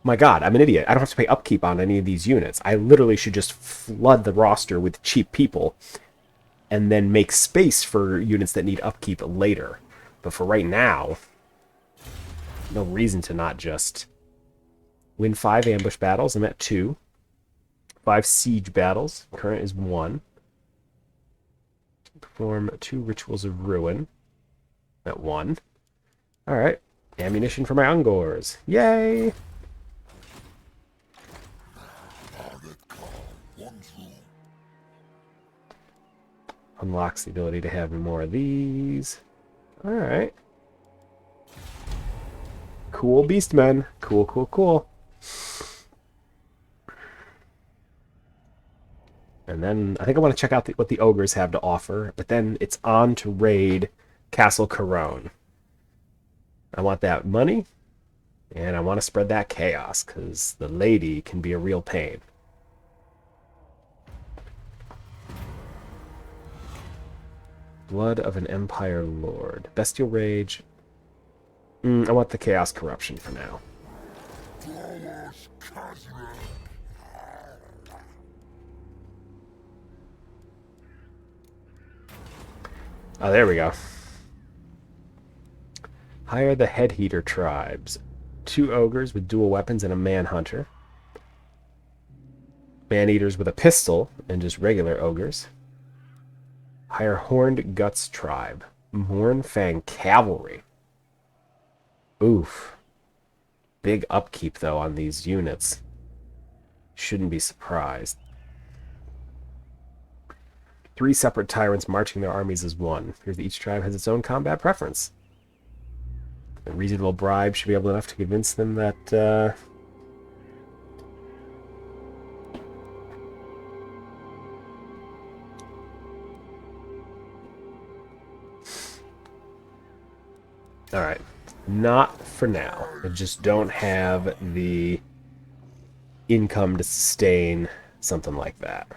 My god, I'm an idiot. I don't have to pay upkeep on any of these units. I literally should just flood the roster with cheap people and then make space for units that need upkeep later. But for right now, no reason to not just win 5 ambush battles. I'm at 2. 5 siege battles. Current is 1. Perform 2 rituals of ruin. At 1. Alright. Ammunition for my Ungors. Yay! Unlocks the ability to have more of these. Alright. Cool Beastmen. Cool, cool, cool. And then I think I want to check out what the ogres have to offer. But then it's on to raid Castle Corone. I want that money. And I want to spread that chaos. Because the lady can be a real pain. Blood of an Empire Lord. Bestial Rage. I want the Chaos Corruption for now. Oh, there we go. Hire the Head Heater tribes. 2 ogres with dual weapons and a manhunter. Man-eaters with a pistol and just regular ogres. Hire Horned Guts tribe. Mournfang cavalry. Oof. Big upkeep, though, on these units. Shouldn't be surprised. 3 separate tyrants marching their armies as one. Here's each tribe has its own combat preference. A reasonable bribe should be able enough to convince them that, Alright. Not for now. I just don't have the income to sustain something like that.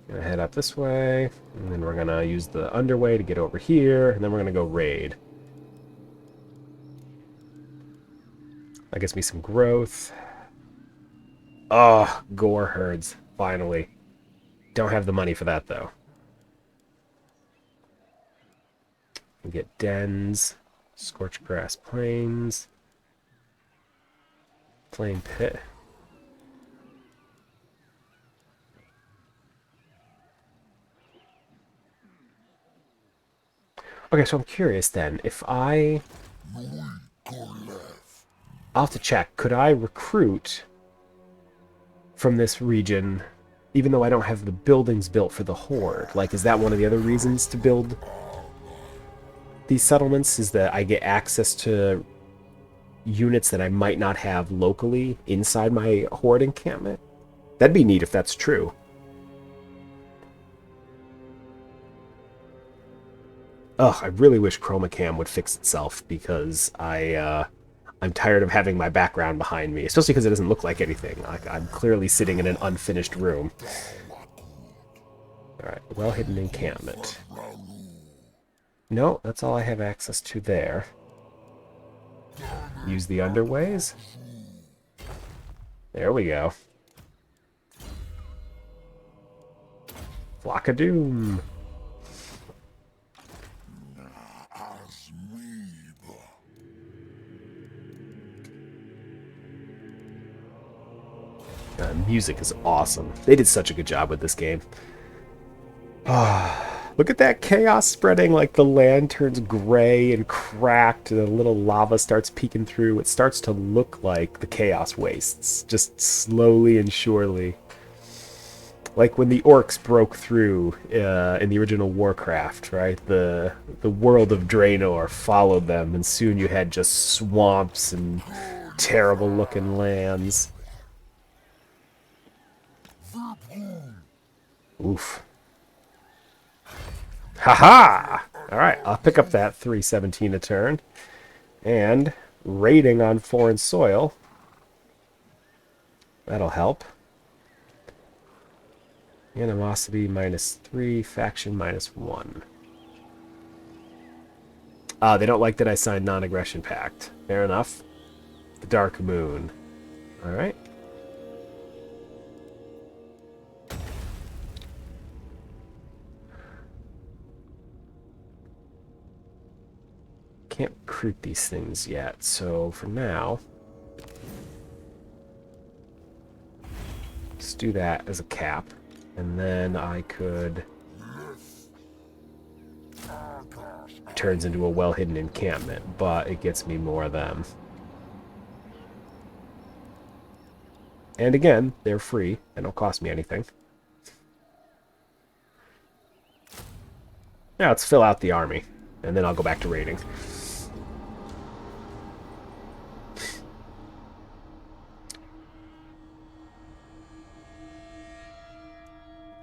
Gonna head up this way, and then we're gonna use the underway to get over here, and then we're gonna go raid. That gets me some growth. Oh, gore herds, finally. Don't have the money for that, though. We get dens, scorched grass plains, flame pit. Okay, so I'm curious then, if I'll have to check, could I recruit from this region, even though I don't have the buildings built for the Horde? Like, is that one of the other reasons to build these settlements, is that I get access to units that I might not have locally inside my Horde encampment? That'd be neat if that's true. Ugh, I really wish Chromacam would fix itself, because I'm tired of having my background behind me, especially because it doesn't look like anything. Like, I'm clearly sitting in an unfinished room. Alright, well-hidden encampment. No, that's all I have access to there. Use the underways. There we go. Flock of Doom. Music is awesome. They did such a good job with this game. Look at that chaos spreading, like the land turns gray and cracked, and a little lava starts peeking through. It starts to look like the Chaos Wastes, just slowly and surely. Like when the orcs broke through in the original Warcraft, right? The world of Draenor followed them, and soon you had just swamps and terrible looking lands. Oof. Haha! Alright, I'll pick up that 317 a turn. And raiding on foreign soil. That'll help. Animosity -3, faction -1. They don't like that I signed non-aggression pact. Fair enough. The Dark Moon. Alright. Can't recruit these things yet, so for now do that as a cap. And then I could... Turns into a well-hidden encampment, but it gets me more of them. And again, they're free. They don't cost me anything. Now let's fill out the army, and then I'll go back to raiding.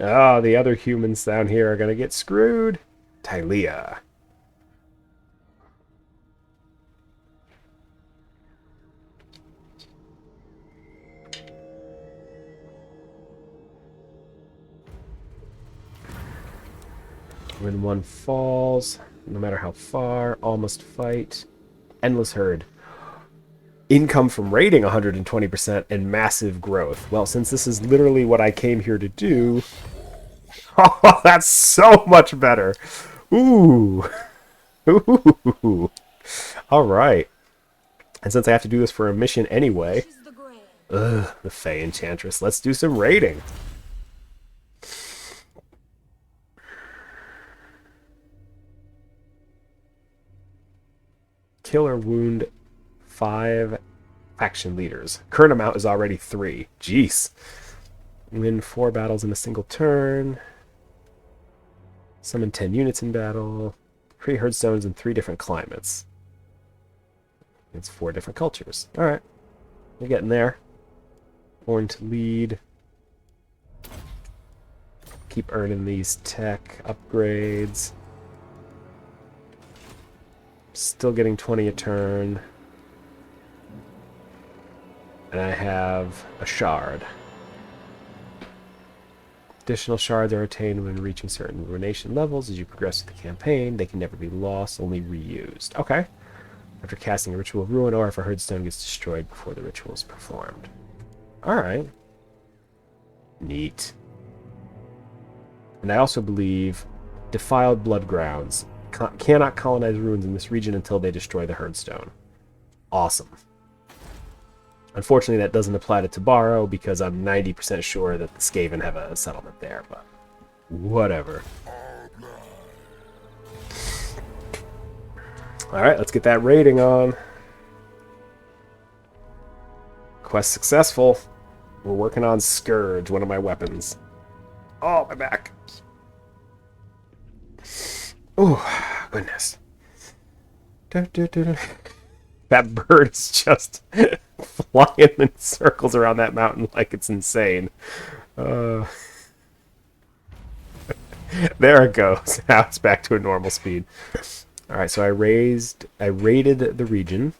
Oh, the other humans down here are gonna get screwed. Tylea. When one falls, no matter how far, all must fight. Endless herd. Income from raiding 120% and massive growth. Well, since this is literally what I came here to do... Oh, that's so much better. Ooh. Ooh. Alright. And since I have to do this for a mission anyway... Ugh, the Fey Enchantress. Let's do some raiding. Kill or wound 5 faction leaders. Current amount is already 3. Jeez. Win 4 battles in a single turn. Summon 10 units in battle. Create herd stones in 3 different climates. It's 4 different cultures. Alright. We're getting there. Born to lead. Keep earning these tech upgrades. Still getting 20 a turn. And I have a shard. Additional shards are attained when reaching certain ruination levels. As you progress through the campaign, they can never be lost, only reused. Okay. After casting a ritual of ruin, or if a herdstone gets destroyed before the ritual is performed. Alright. Neat. And I also believe defiled blood grounds cannot colonize ruins in this region until they destroy the herdstone. Awesome. Unfortunately, that doesn't apply to Tabaro because I'm 90% sure that the Skaven have a settlement there, but whatever. Alright, let's get that raiding on. Quest successful. We're working on Scourge, one of my weapons. Oh, my back. Oh, goodness. That bird is just flying in circles around that mountain like it's insane. There it goes. Now it's back to a normal speed. Alright, so I raided the region.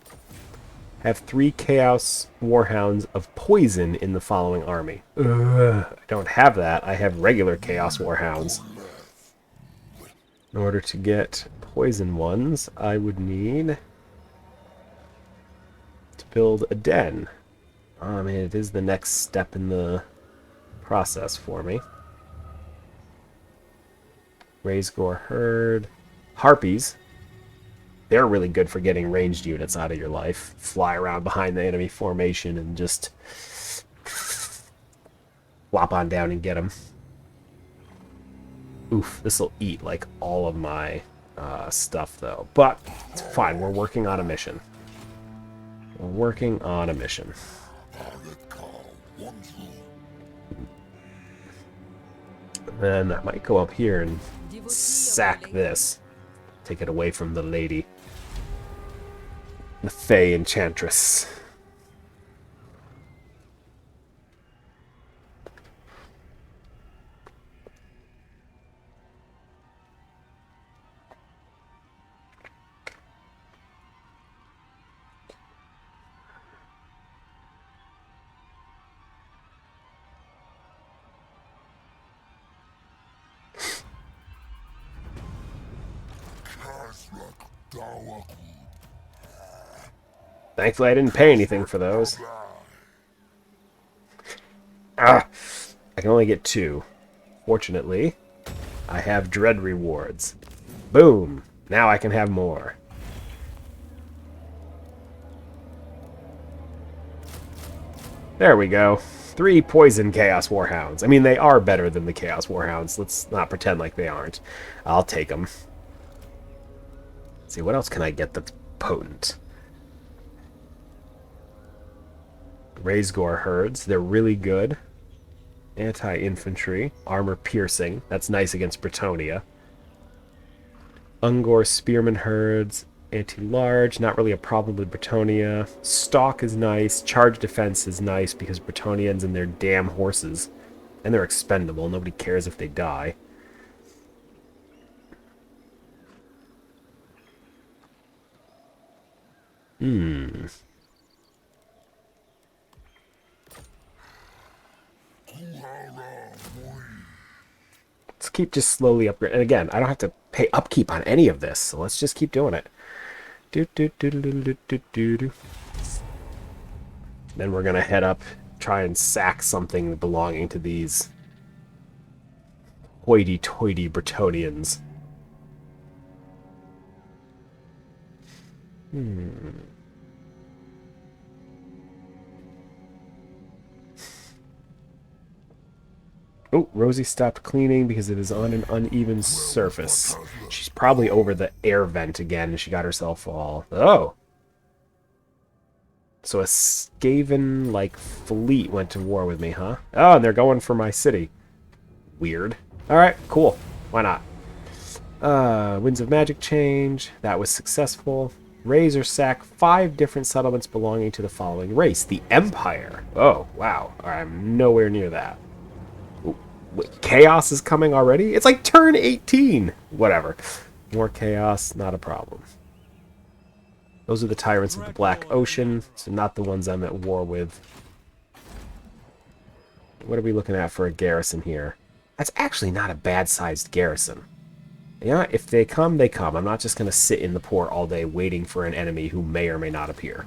Have 3 Chaos Warhounds of Poison in the following army. I don't have that. I have regular Chaos Warhounds. In order to get Poison ones, I would need to build a den. I mean, it is the next step in the process for me. Raise Gore Herd. Harpies. They're really good for getting ranged units out of your life. Fly around behind the enemy formation and just flop on down and get them. Oof, this will eat like all of my stuff though. But it's fine, we're working on a mission. We're working on a mission. Then I might go up here and sack this. Take it away from the lady. The Fey Enchantress. Thankfully, I didn't pay anything for those. I can only get 2. Fortunately, I have dread rewards. Boom! Now I can have more. There we go. 3 poison Chaos Warhounds. I mean, they are better than the Chaos Warhounds. Let's not pretend like they aren't. I'll take them. Let's see, what else can I get that's potent? Raisegore herds. They're really good. Anti-infantry. Armor piercing. That's nice against Bretonia. Ungor spearman herds. Anti-large. Not really a problem with Bretonia. Stalk is nice. Charge defense is nice because Bretonians and their damn horses. And they're expendable. Nobody cares if they die. Let's keep just slowly upgrading. And again, I don't have to pay upkeep on any of this, so let's just keep doing it. Then we're going to head up, try and sack something belonging to these hoity-toity Bretonians. Oh, Rosie stopped cleaning because it is on an uneven surface. She's probably over the air vent again, and she got herself all... Oh! So a Skaven, like, fleet went to war with me, huh? Oh, and they're going for my city. Weird. Alright, cool. Why not? Winds of Magic change. That was successful. Raise or sack 5 different settlements belonging to the following race. The Empire. Oh, wow. I'm nowhere near that. Wait, chaos is coming already? It's like turn 18! Whatever. More chaos, not a problem. Those are the tyrants of the Black Ocean, so not the ones I'm at war with. What are we looking at for a garrison here? That's actually not a bad-sized garrison. Yeah, if they come, they come. I'm not just going to sit in the port all day waiting for an enemy who may or may not appear.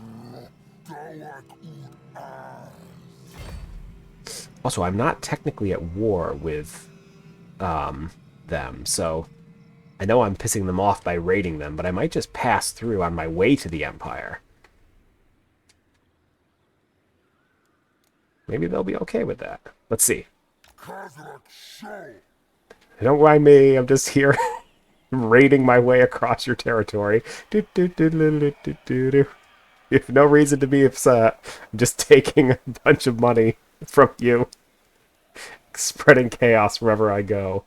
Also, I'm not technically at war with them, so I know I'm pissing them off by raiding them, but I might just pass through on my way to the Empire. Maybe they'll be okay with that. Let's see. Don't mind me, I'm just here raiding my way across your territory. You have no reason to be upset. I'm just taking a bunch of money from you. Spreading chaos wherever I go.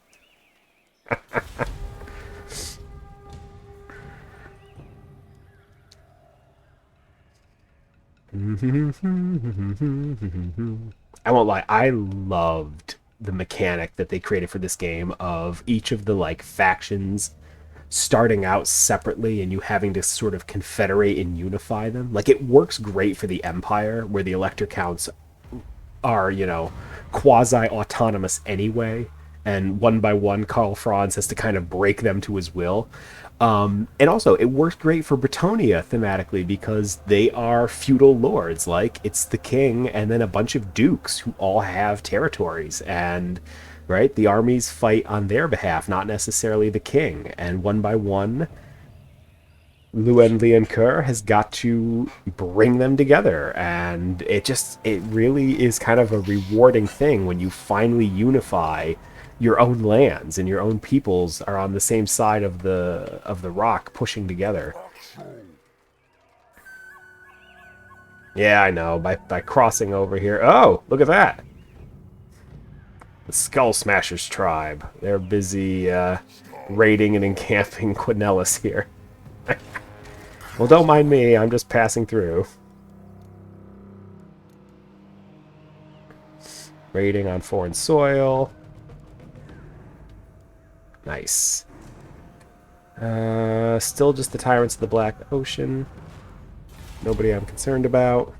I won't lie, I loved the mechanic that they created for this game of each of the like factions starting out separately and you having to sort of confederate and unify them. Like, it works great for the Empire, where the elector counts are, you know, quasi-autonomous anyway, and one by one Karl Franz has to kind of break them to his will. And also, it works great for Bretonia thematically because they are feudal lords. Like, it's the king and then a bunch of dukes who all have territories, and right, the armies fight on their behalf, not necessarily the king. And one by one, Luen Liancourt has got to bring them together, and it really is kind of a rewarding thing when you finally unify your own lands and your own peoples are on the same side of the rock pushing together. Yeah, I know, by crossing over here. Oh, look at that. The Skull Smashers tribe. They're busy raiding and encamping Quinellis here. Well, don't mind me, I'm just passing through. Raiding on foreign soil. Nice. Still just the tyrants of the Black Ocean. Nobody I'm concerned about.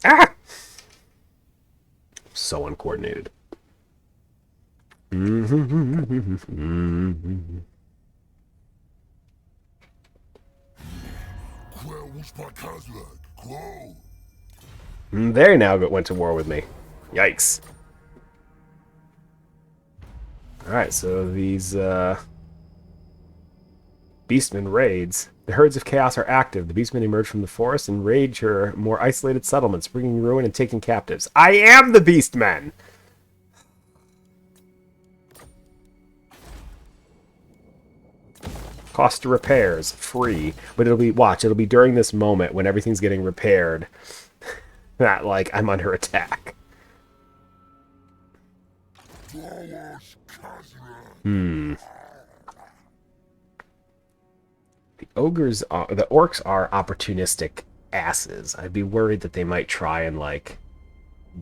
Ah! So uncoordinated. Where was my Kazrak? Grow! They now went to war with me. Yikes. Alright, so these Beastmen raids. The herds of chaos are active. The Beastmen emerge from the forest and raid your more isolated settlements, bringing ruin and taking captives. I am the Beastmen! Cost of repairs, free. But it'll be during this moment when everything's getting repaired that, like, I'm under attack. The orcs are opportunistic asses. I'd be worried that they might try and, like,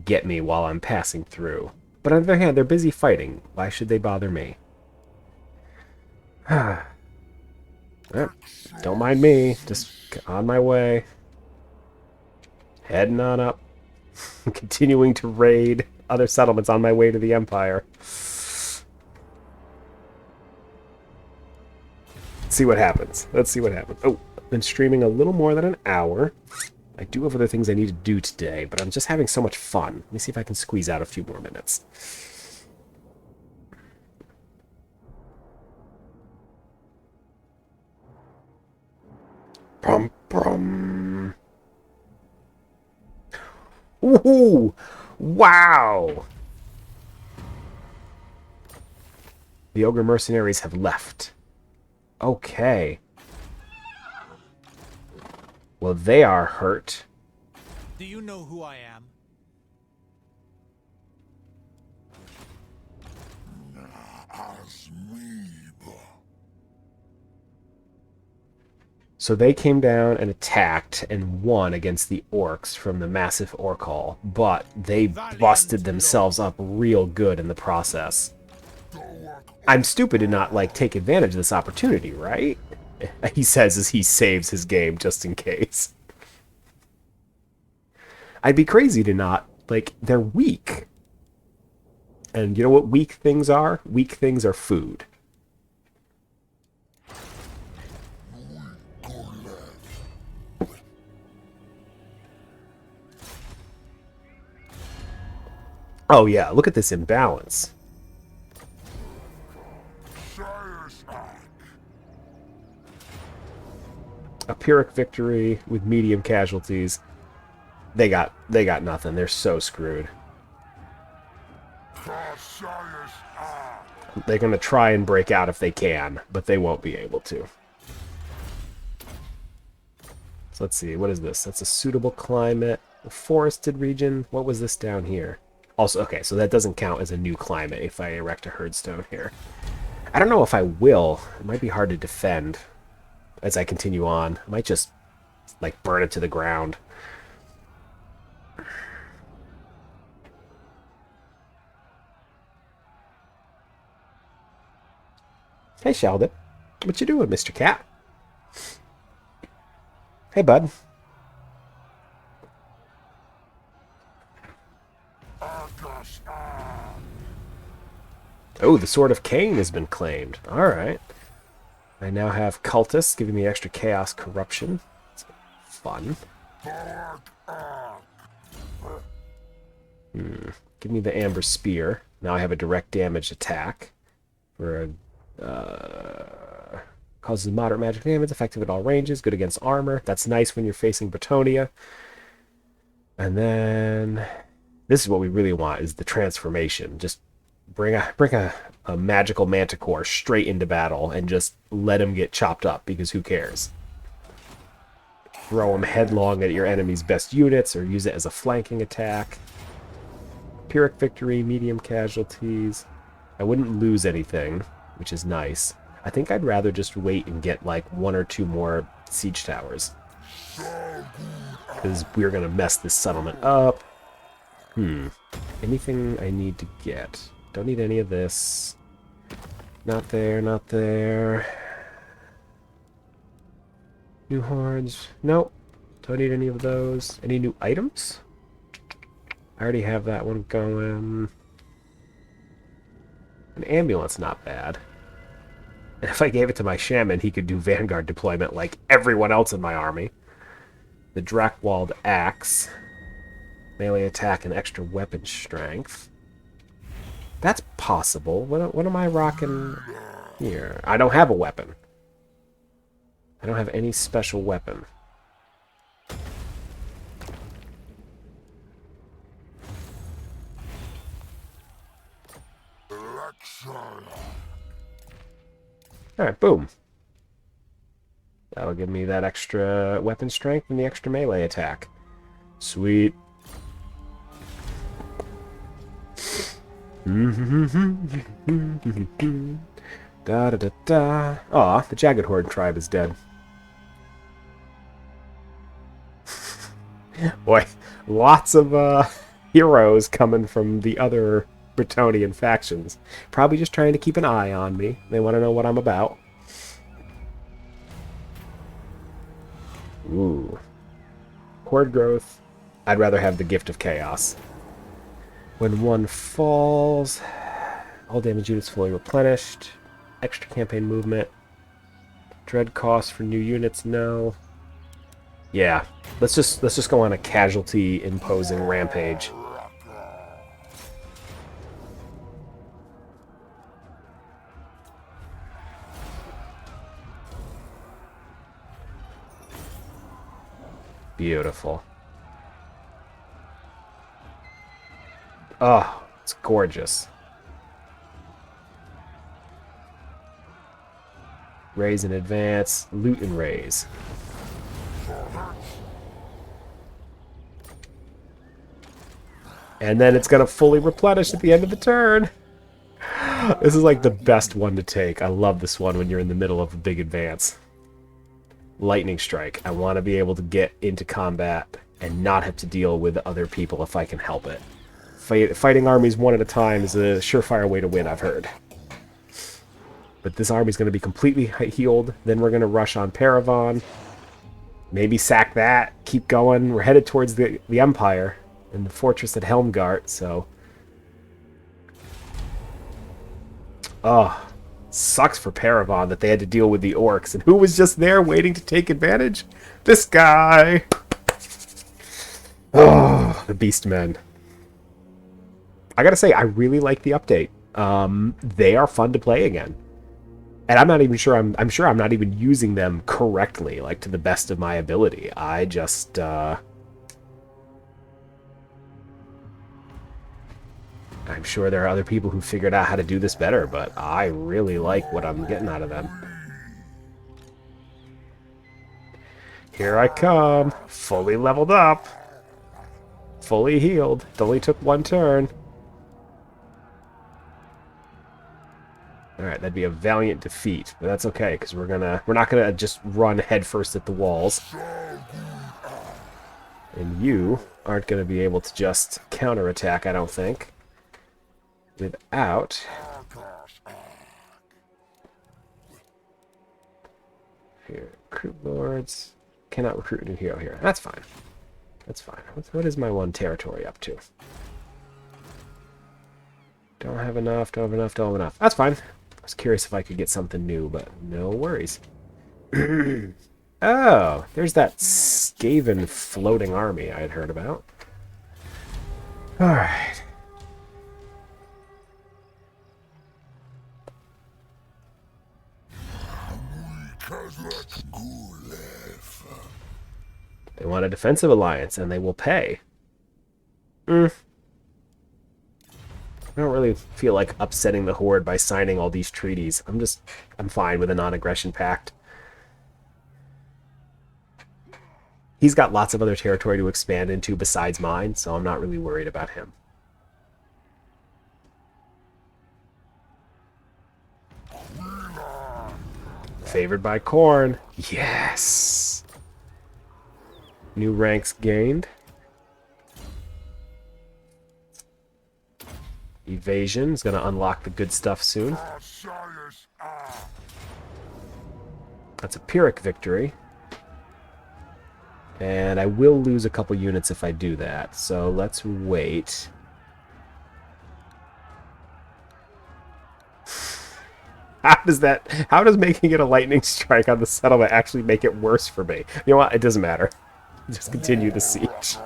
get me while I'm passing through. But on the other hand, they're busy fighting. Why should they bother me? Don't mind me. Just on my way. Heading on up. Continuing to raid other settlements on my way to the Empire. See what happens. Let's see what happens. Oh, I've been streaming a little more than an hour. I do have other things I need to do today, but I'm just having so much fun. Let me see if I can squeeze out a few more minutes. Prum, prum. Ooh! Wow! The ogre mercenaries have left. Okay. Well, they are hurt. Do you know who I am? So they came down and attacked and won against the orcs from the massive orc hall, but they busted themselves up real good in the process. I'm stupid to not, like, take advantage of this opportunity, right? He says as he saves his game just in case. I'd be crazy to not. Like, they're weak. And you know what weak things are? Weak things are food. Oh yeah, look at this imbalance. A Pyrrhic victory with medium casualties. They got nothing. They're so screwed. They're going to try and break out if they can, but they won't be able to. So let's see, what is this? That's a suitable climate. A forested region. What was this down here? Also, okay, so that doesn't count as a new climate if I erect a herdstone here. I don't know if I will. It might be hard to defend as I continue on. I might just, like, burn it to the ground. Hey, Sheldon. What you doing, Mr. Cat? Hey, bud. Oh, the Sword of Cain has been claimed. Alright. I now have cultists giving me extra chaos corruption. It's fun. Give me the Amber Spear. Now I have a direct damage attack. For a... causes moderate magic damage, effective at all ranges, good against armor. That's nice when you're facing Bretonia. And then... this is what we really want, is the transformation. Just bring a magical manticore straight into battle and just let him get chopped up, because who cares? Throw him headlong at your enemy's best units, or use it as a flanking attack. Pyrrhic victory, medium casualties. I wouldn't lose anything, which is nice. I think I'd rather just wait and get like 1 or 2 more siege towers, because we're gonna mess this settlement up. Anything I need to get? Don't need any of this. Not there, not there. New horns. Nope. Don't need any of those. Any new items? I already have that one going. An ambulance, not bad. And if I gave it to my shaman, he could do vanguard deployment like everyone else in my army. The Drakewald Axe. Melee attack and extra weapon strength. That's possible. What am I rocking here? I don't have a weapon. I don't have any special weapon. Alright, boom. That'll give me that extra weapon strength and the extra melee attack. Sweet. Da da da da. Aw, the Jagged Horde tribe is dead. Boy, lots of heroes coming from the other Bretonnian factions. Probably just trying to keep an eye on me. They want to know what I'm about. Ooh. Horde growth. I'd rather have the Gift of Chaos. When one falls, all damage units fully replenished. Extra campaign movement. Dread cost for new units, no. Yeah, let's just go on a casualty imposing rampage. Beautiful. Oh, it's gorgeous. Raise and advance, loot and raise. And then it's going to fully replenish at the end of the turn. This is like the best one to take. I love this one when you're in the middle of a big advance. Lightning Strike. I want to be able to get into combat and not have to deal with other people if I can help it. Fighting armies one at a time is a surefire way to win, I've heard. But this army's going to be completely healed. Then we're going to rush on Paravon. Maybe sack that. Keep going. We're headed towards the Empire and the fortress at Helmgart, so... Oh, sucks for Paravon that they had to deal with the orcs. And who was just there waiting to take advantage? This guy! Oh, the Beastmen. I gotta say, I really like the update. They are fun to play again. And I'm not even sure, I'm sure I'm not even using them correctly, like to the best of my ability. I just, I'm sure there are other people who figured out how to do this better, but I really like what I'm getting out of them. Here I come, fully leveled up, fully healed. It only took one turn. Alright, that'd be a valiant defeat, but that's okay, because we're not gonna just run headfirst at the walls. And you aren't gonna be able to just counterattack, I don't think. Without... Here, recruit lords. Cannot recruit a new hero here. That's fine. That's fine. What is my one territory up to? Don't have enough, don't have enough, don't have enough. That's fine. I was curious if I could get something new, but no worries. Oh, there's that Skaven floating army I had heard about. Alright. They want a defensive alliance, and they will pay. I don't really feel like upsetting the Horde by signing all these treaties. I'm fine with a non-aggression pact. He's got lots of other territory to expand into besides mine, so I'm not really worried about him. Favored by Khorne. Yes! New ranks gained. Evasion is going to unlock the good stuff soon. That's a Pyrrhic victory. And I will lose a couple units if I do that, so let's wait. How does making it a lightning strike on the settlement actually make it worse for me? You know what? It doesn't matter. Just continue the siege.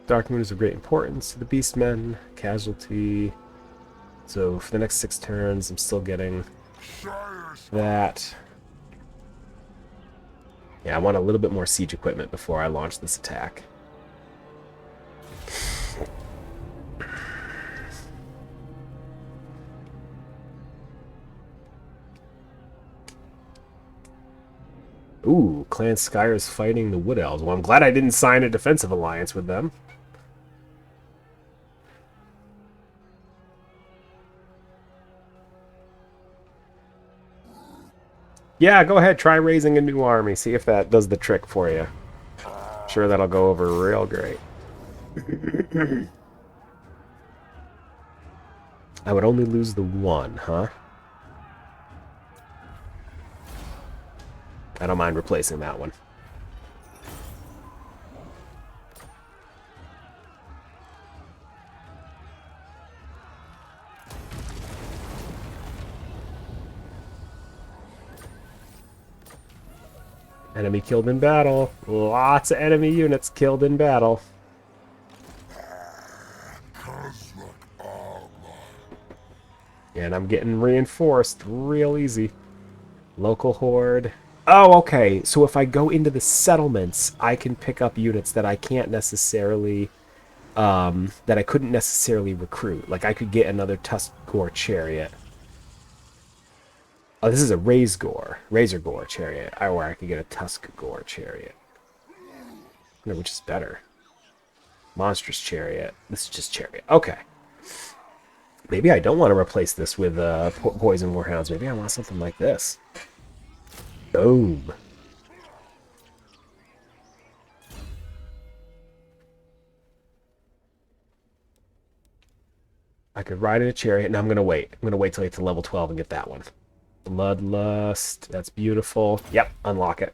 Dark Moon is of great importance to the Beastmen. Casualty. So for the next 6 turns, I'm still getting Shire's that. Yeah, I want a little bit more siege equipment before I launch this attack. Ooh, Clan Skyre's fighting the Wood Elves. Well, I'm glad I didn't sign a defensive alliance with them. Yeah, go ahead, try raising a new army. See if that does the trick for you. Sure, that'll go over real great. I would only lose the one, huh? I don't mind replacing that one. Enemy killed in battle. Lots of enemy units killed in battle. Kazrak armor. And I'm getting reinforced real easy. Local horde. Oh, okay. So if I go into the settlements, I can pick up units that I can't necessarily, that I couldn't necessarily recruit. Like I could get another Tuskgore chariot. Oh, this is a Razor Gore chariot. Or I could get a Tuskgore chariot. No, which is better? Monstrous chariot. This is just chariot. Okay. Maybe I don't want to replace this with Poison Warhounds. Maybe I want something like this. Boom. I could ride in a chariot, and I'm going to wait. I'm going to wait till I get to level 12 and get that one. Bloodlust. That's beautiful. Yep, unlock it.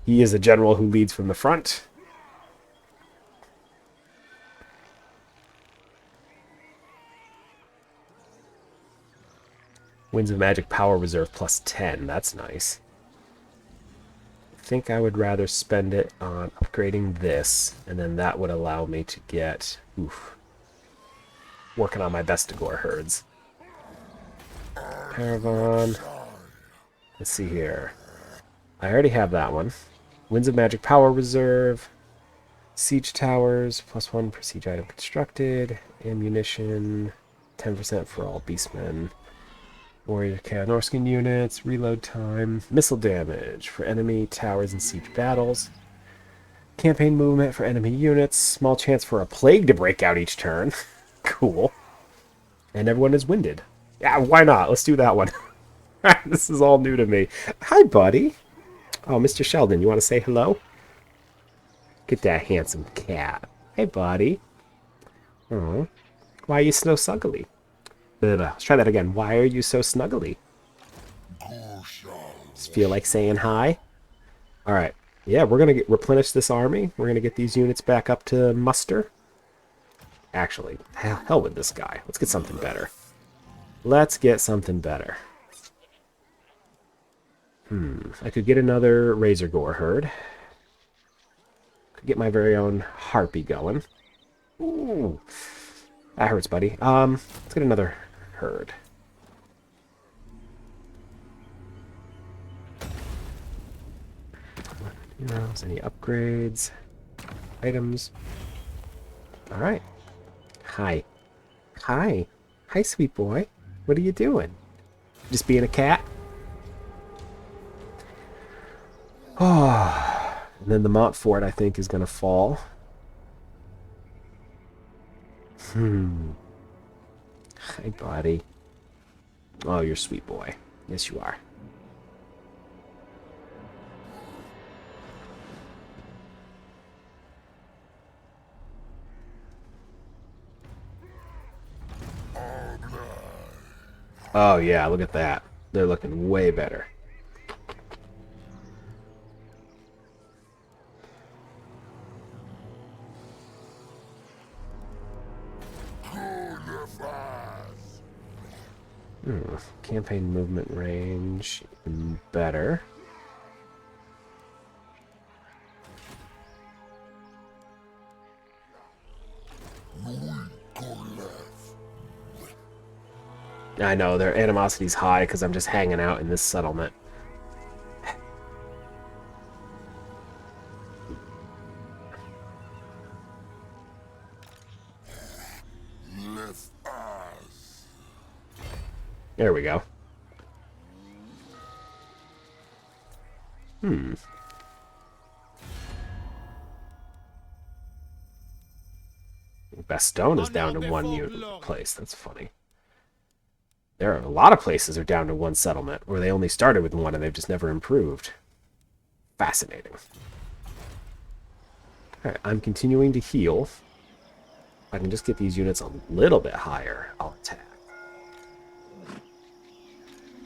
He is a general who leads from the front. Winds of Magic Power Reserve plus 10. That's nice. I think I would rather spend it on upgrading this, and then that would allow me to get... Oof. Working on my Bestigor herds. Paravon. Let's see here. I already have that one. Winds of Magic Power Reserve. Siege Towers. Plus 1 per siege item constructed. Ammunition. 10% for all Beastmen. Warrior Norskin units. Reload time. Missile damage for enemy towers and siege battles. Campaign movement for enemy units. Small chance for a plague to break out each turn. Cool. And everyone is winded. Yeah, why not? Let's do that one. This is all new to me. Hi, buddy. Oh, Mr. Sheldon, you want to say hello? Get that handsome cat. Hey, buddy. Oh, why are you so snuggly? Let's try that again. Why are you so snuggly? Just feel like saying hi? All right. Yeah, we're going to replenish this army. We're going to get these units back up to muster. Actually, hell with this guy. Let's get something better. Let's get something better. I could get another Razor Gore herd. Could get my very own Harpy going. Ooh. That hurts, buddy. Let's get another herd. Any upgrades? Items? Alright. Hi. Hi. Hi, sweet boy. What are you doing? Just being a cat? Oh. And then the Montfort, I think, is going to fall. Hi, buddy. Oh, you're a sweet boy. Yes, you are. Oh, yeah, look at that. They're looking way better. Campaign movement range even better. I know, their animosity's high because I'm just hanging out in this settlement. Lift us. There we go. Bastogne is down to one place. That's funny. There are a lot of places are down to one settlement, where they only started with one and they've just never improved. Fascinating. Alright, I'm continuing to heal. If I can just get these units a little bit higher, I'll attack.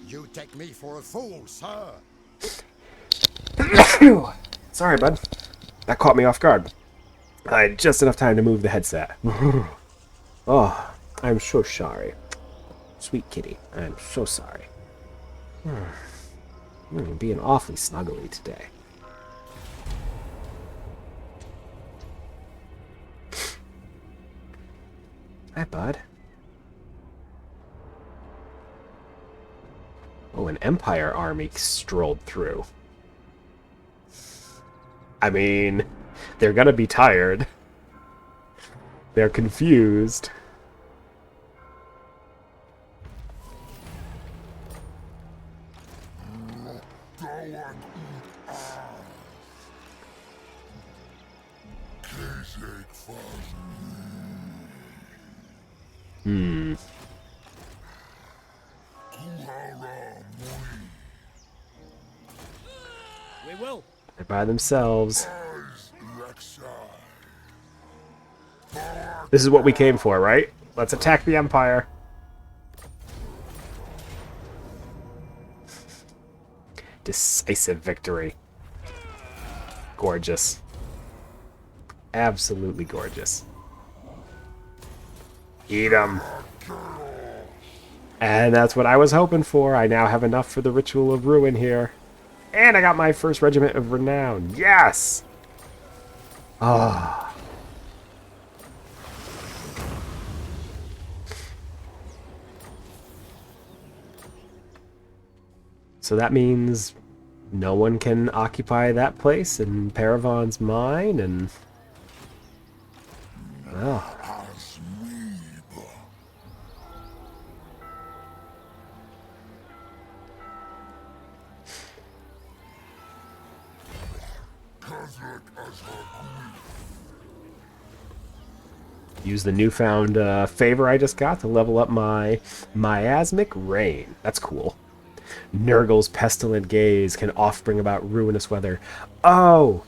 You take me for a fool, sir. Sorry, bud. That caught me off guard. I had just enough time to move the headset. Oh, I'm so sorry. Sweet kitty, I'm so sorry. I'm being awfully snuggly today. Hi, bud. Oh, an Empire army strolled through. I mean, they're gonna be tired. They're confused. We will. They're by themselves. This is what we came for, right? Let's attack the Empire. Decisive victory. Gorgeous. Absolutely gorgeous. Eat 'em. And that's what I was hoping for. I now have enough for the Ritual of Ruin here. And I got my first Regiment of Renown. Yes! Ah. So that means no one can occupy that place, and Paravon's mine, and... Oh. Use the newfound favor I just got to level up my miasmic rain. That's cool. Nurgle's pestilent gaze can oft bring about ruinous weather. Oh,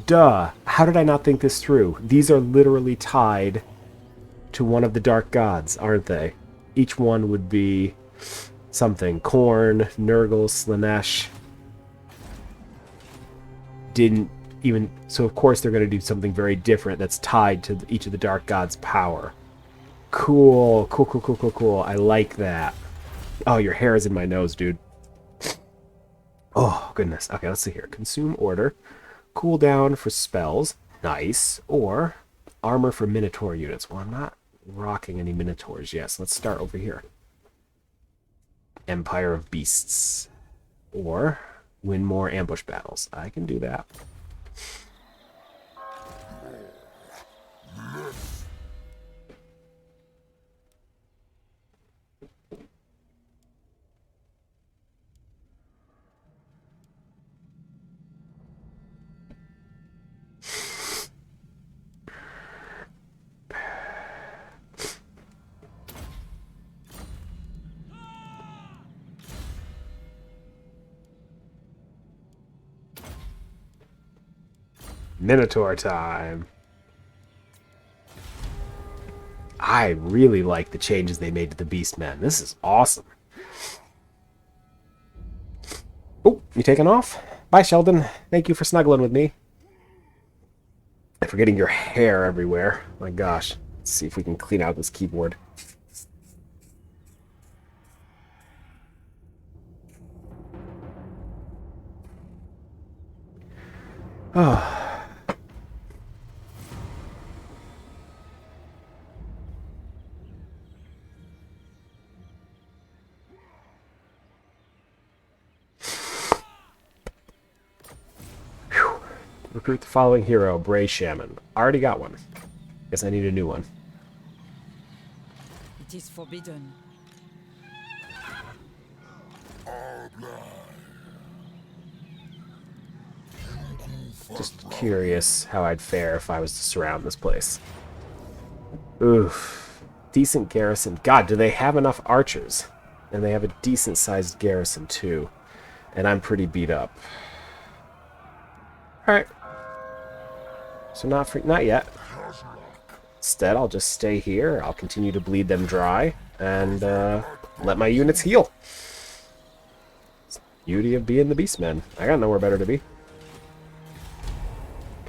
duh. How did I not think this through? These are literally tied to one of the dark gods, aren't they? Each one would be something. Khorne, Nurgle, Slaanesh. Didn't even... So, of course, they're going to do something very different that's tied to each of the dark gods' power. Cool. Cool, cool, cool, cool, cool. I like that. Oh, your hair is in my nose, dude. Oh, goodness. Okay, let's see here. Consume order. Cooldown for spells. Nice. Or armor for Minotaur units. Well, I'm not rocking any Minotaurs yet, so let's start over here. Empire of Beasts. Or win more ambush battles. I can do that. Minotaur time. I really like the changes they made to the Beastmen. This is awesome. Oh, you taking off? Bye, Sheldon. Thank you for snuggling with me. And for getting your hair everywhere. My gosh. Let's see if we can clean out this keyboard. Oh. Recruit the following hero, Bray Shaman. Already got one. Guess I need a new one. It is forbidden. Just curious how I'd fare if I was to surround this place. Oof. Decent garrison. God, do they have enough archers? And they have a decent-sized garrison, too. And I'm pretty beat up. Alright. So not yet. Instead, I'll just stay here. I'll continue to bleed them dry. And let my units heal. It's the beauty of being the Beastmen. I got nowhere better to be.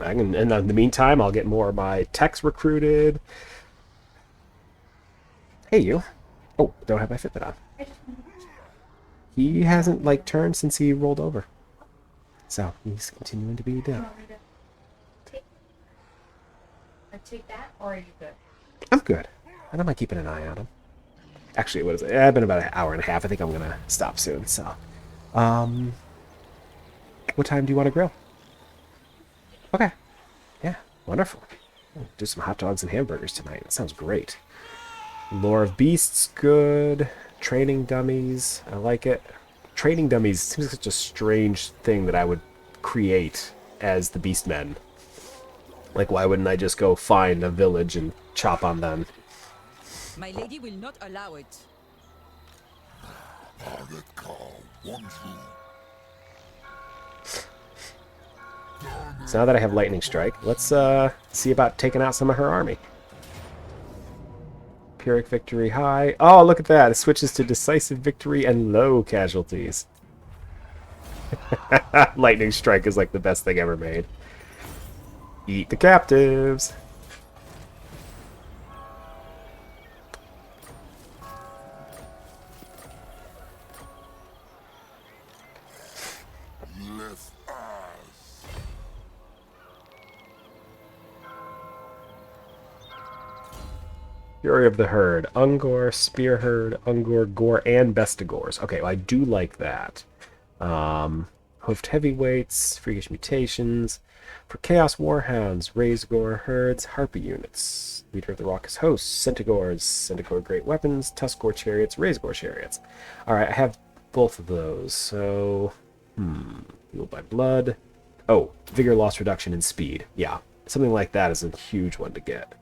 And in the meantime, I'll get more of my techs recruited. Hey, you. Oh, don't have my Fitbit on. He hasn't, like, turned since he rolled over. So, he's continuing to be dead. Take that, or are you good? I'm good. And I'm keeping an eye on him. Actually, what is it? I've been about an hour and a half. I think I'm going to stop soon, so. What time do you want to grill? Okay. Yeah, wonderful. Do some hot dogs and hamburgers tonight. That sounds great. Lore of Beasts, good. Training dummies, I like it. Training dummies seems like such a strange thing that I would create as the Beastmen. Like, why wouldn't I just go find a village and chop on them? My lady will not allow it. So now that I have Lightning Strike, let's see about taking out some of her army. Pyrrhic victory high. Oh, look at that. It switches to decisive victory and low casualties. Lightning Strike is like the best thing ever made. Eat the captives. Fury of the Herd. Ungor, Spearherd, Ungor, Gore, and Bestigors. Okay, well, I do like that. Hoofed Heavyweights, Freakish Mutations. For Chaos Warhounds, Razgor Herds, Harpy Units. Leader of the Raucous Hosts, Centaurs, Centaur Great Weapons, Tuskor Chariots, Razgor Chariots. Alright, I have both of those, so... Fueled by Blood. Oh, Vigor Loss Reduction and Speed. Yeah, something like that is a huge one to get.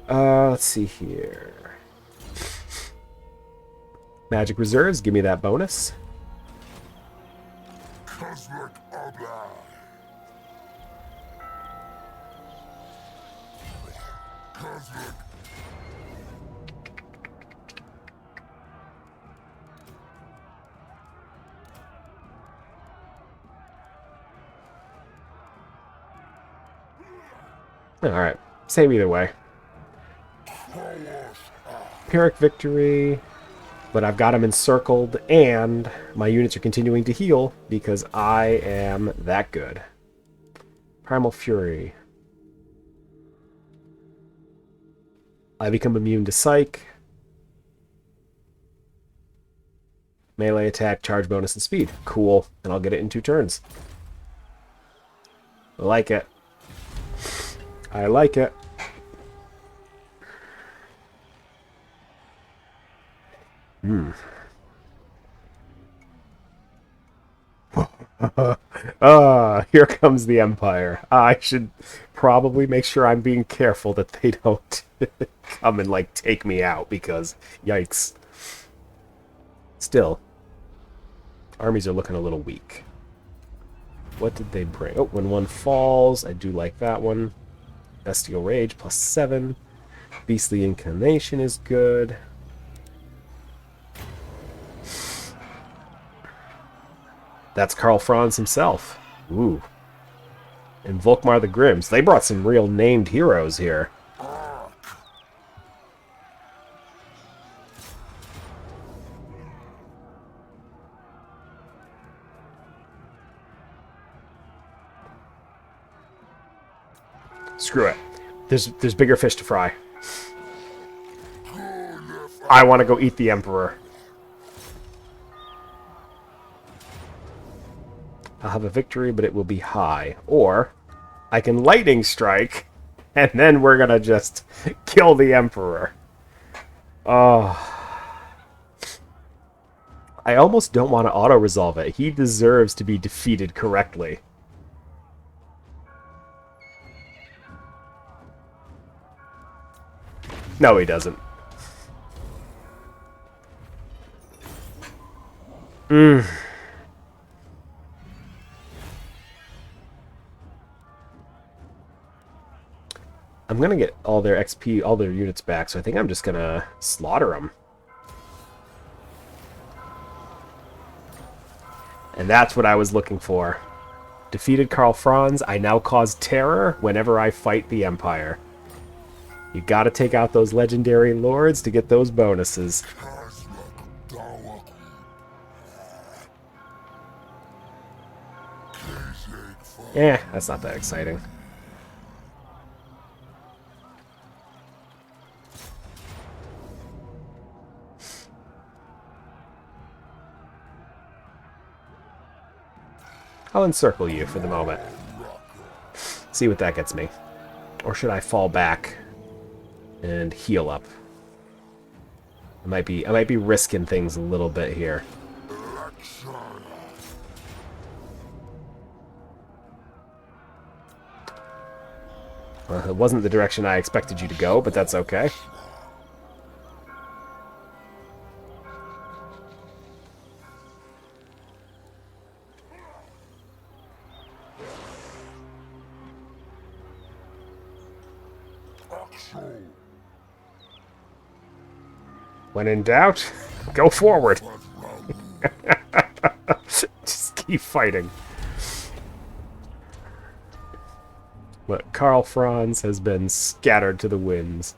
Let's see here. Magic Reserves, give me that bonus. Alright, same either way. Pyrrhic victory, but I've got them encircled, and my units are continuing to heal because I am that good. Primal Fury. I become immune to Psych. Melee attack, charge bonus, and speed. Cool, and I'll get it in 2 turns. I like it. I like it. Here comes the Empire. I should probably make sure I'm being careful that they don't come and, like, take me out, because, yikes. Still, armies are looking a little weak. What did they bring? Oh, when one falls, I do like that one. Bestial Rage, +7. Beastly Inclination is good. That's Karl Franz himself. Ooh. And Volkmar the Grim. So they brought some real named heroes here. Screw it. There's bigger fish to fry. I want to go eat the Emperor. I'll have a victory, but it will be high. Or I can lightning strike, and then we're gonna just kill the Emperor. Oh. I almost don't want to auto-resolve it. He deserves to be defeated correctly. No, he doesn't. I'm gonna get all their XP, all their units back, so I think I'm just gonna slaughter them. And that's what I was looking for. Defeated Karl Franz, I now cause terror whenever I fight the Empire. You gotta take out those legendary lords to get those bonuses. Eh, that's not that exciting. I'll encircle you for the moment. See what that gets me. Or should I fall back and heal up? I might be risking things a little bit here. Well, it wasn't the direction I expected you to go, but that's okay. When in doubt, go forward. Just keep fighting. But Karl Franz has been scattered to the winds.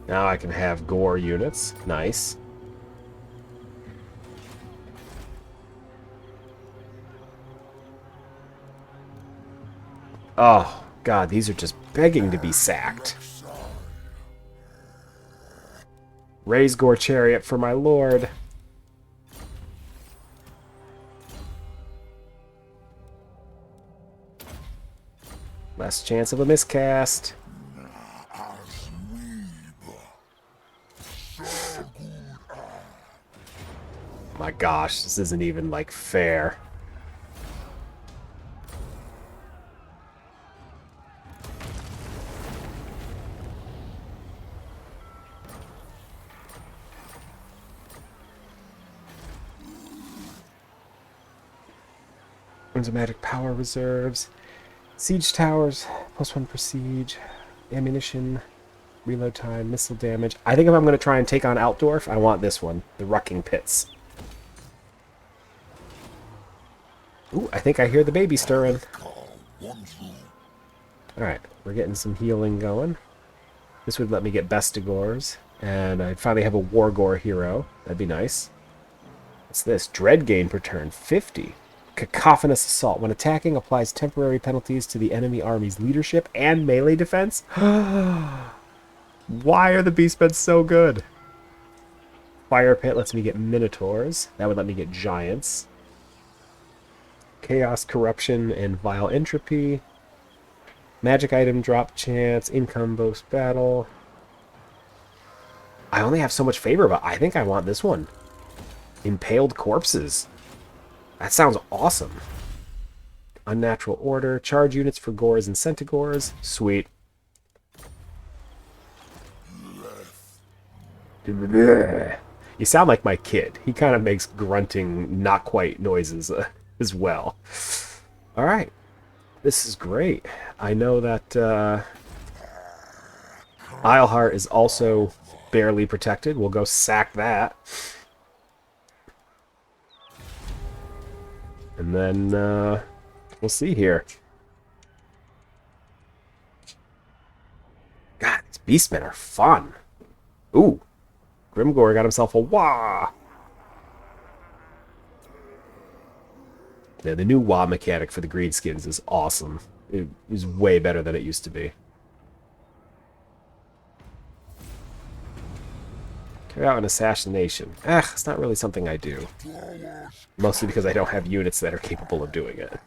Now I can have gore units. Nice. Oh, God, these are just begging to be sacked. Raise Gore Chariot for my lord. Less chance of a miscast. My gosh, this isn't even, like, fair. Runes of Magic Power Reserves. Siege Towers, +1 per siege. Ammunition, reload time, missile damage. I think if I'm going to try and take on Altdorf, I want this one. The Rucking Pits. Ooh, I think I hear the baby stirring. Alright, we're getting some healing going. This would let me get Bestigors. And I'd finally have a Wargore hero. That'd be nice. What's this? Dread gain per turn. 50. Cacophonous Assault. When attacking, applies temporary penalties to the enemy army's leadership and melee defense. Why are the Beastmen so good? Fire Pit lets me get Minotaurs. That would let me get Giants. Chaos, Corruption, and Vile Entropy. Magic item drop chance. Income boost battle. I only have so much favor, but I think I want this one. Impaled Corpses. That sounds awesome. Unnatural Order. Charge units for Gores and Centigores. Sweet. You sound like my kid. He kind of makes grunting, not quite noises as well. Alright. This is great. I know that Isleheart is also barely protected. We'll go sack that. And then we'll see here. God, these Beastmen are fun. Ooh. Grimgore got himself a wah. Yeah, the new WoW mechanic for the greenskins is awesome. It is way better than it used to be. Carry out an assassination. It's not really something I do. Mostly because I don't have units that are capable of doing it.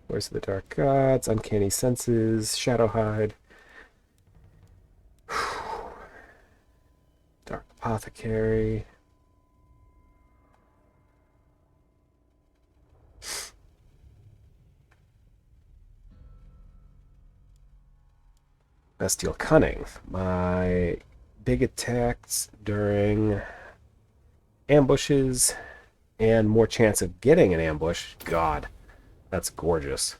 Where's the Dark Gods? Uncanny Senses. Shadowhide. Dark Apothecary. Bestial Cunning. My big attacks during ambushes and more chance of getting an ambush. God, that's gorgeous.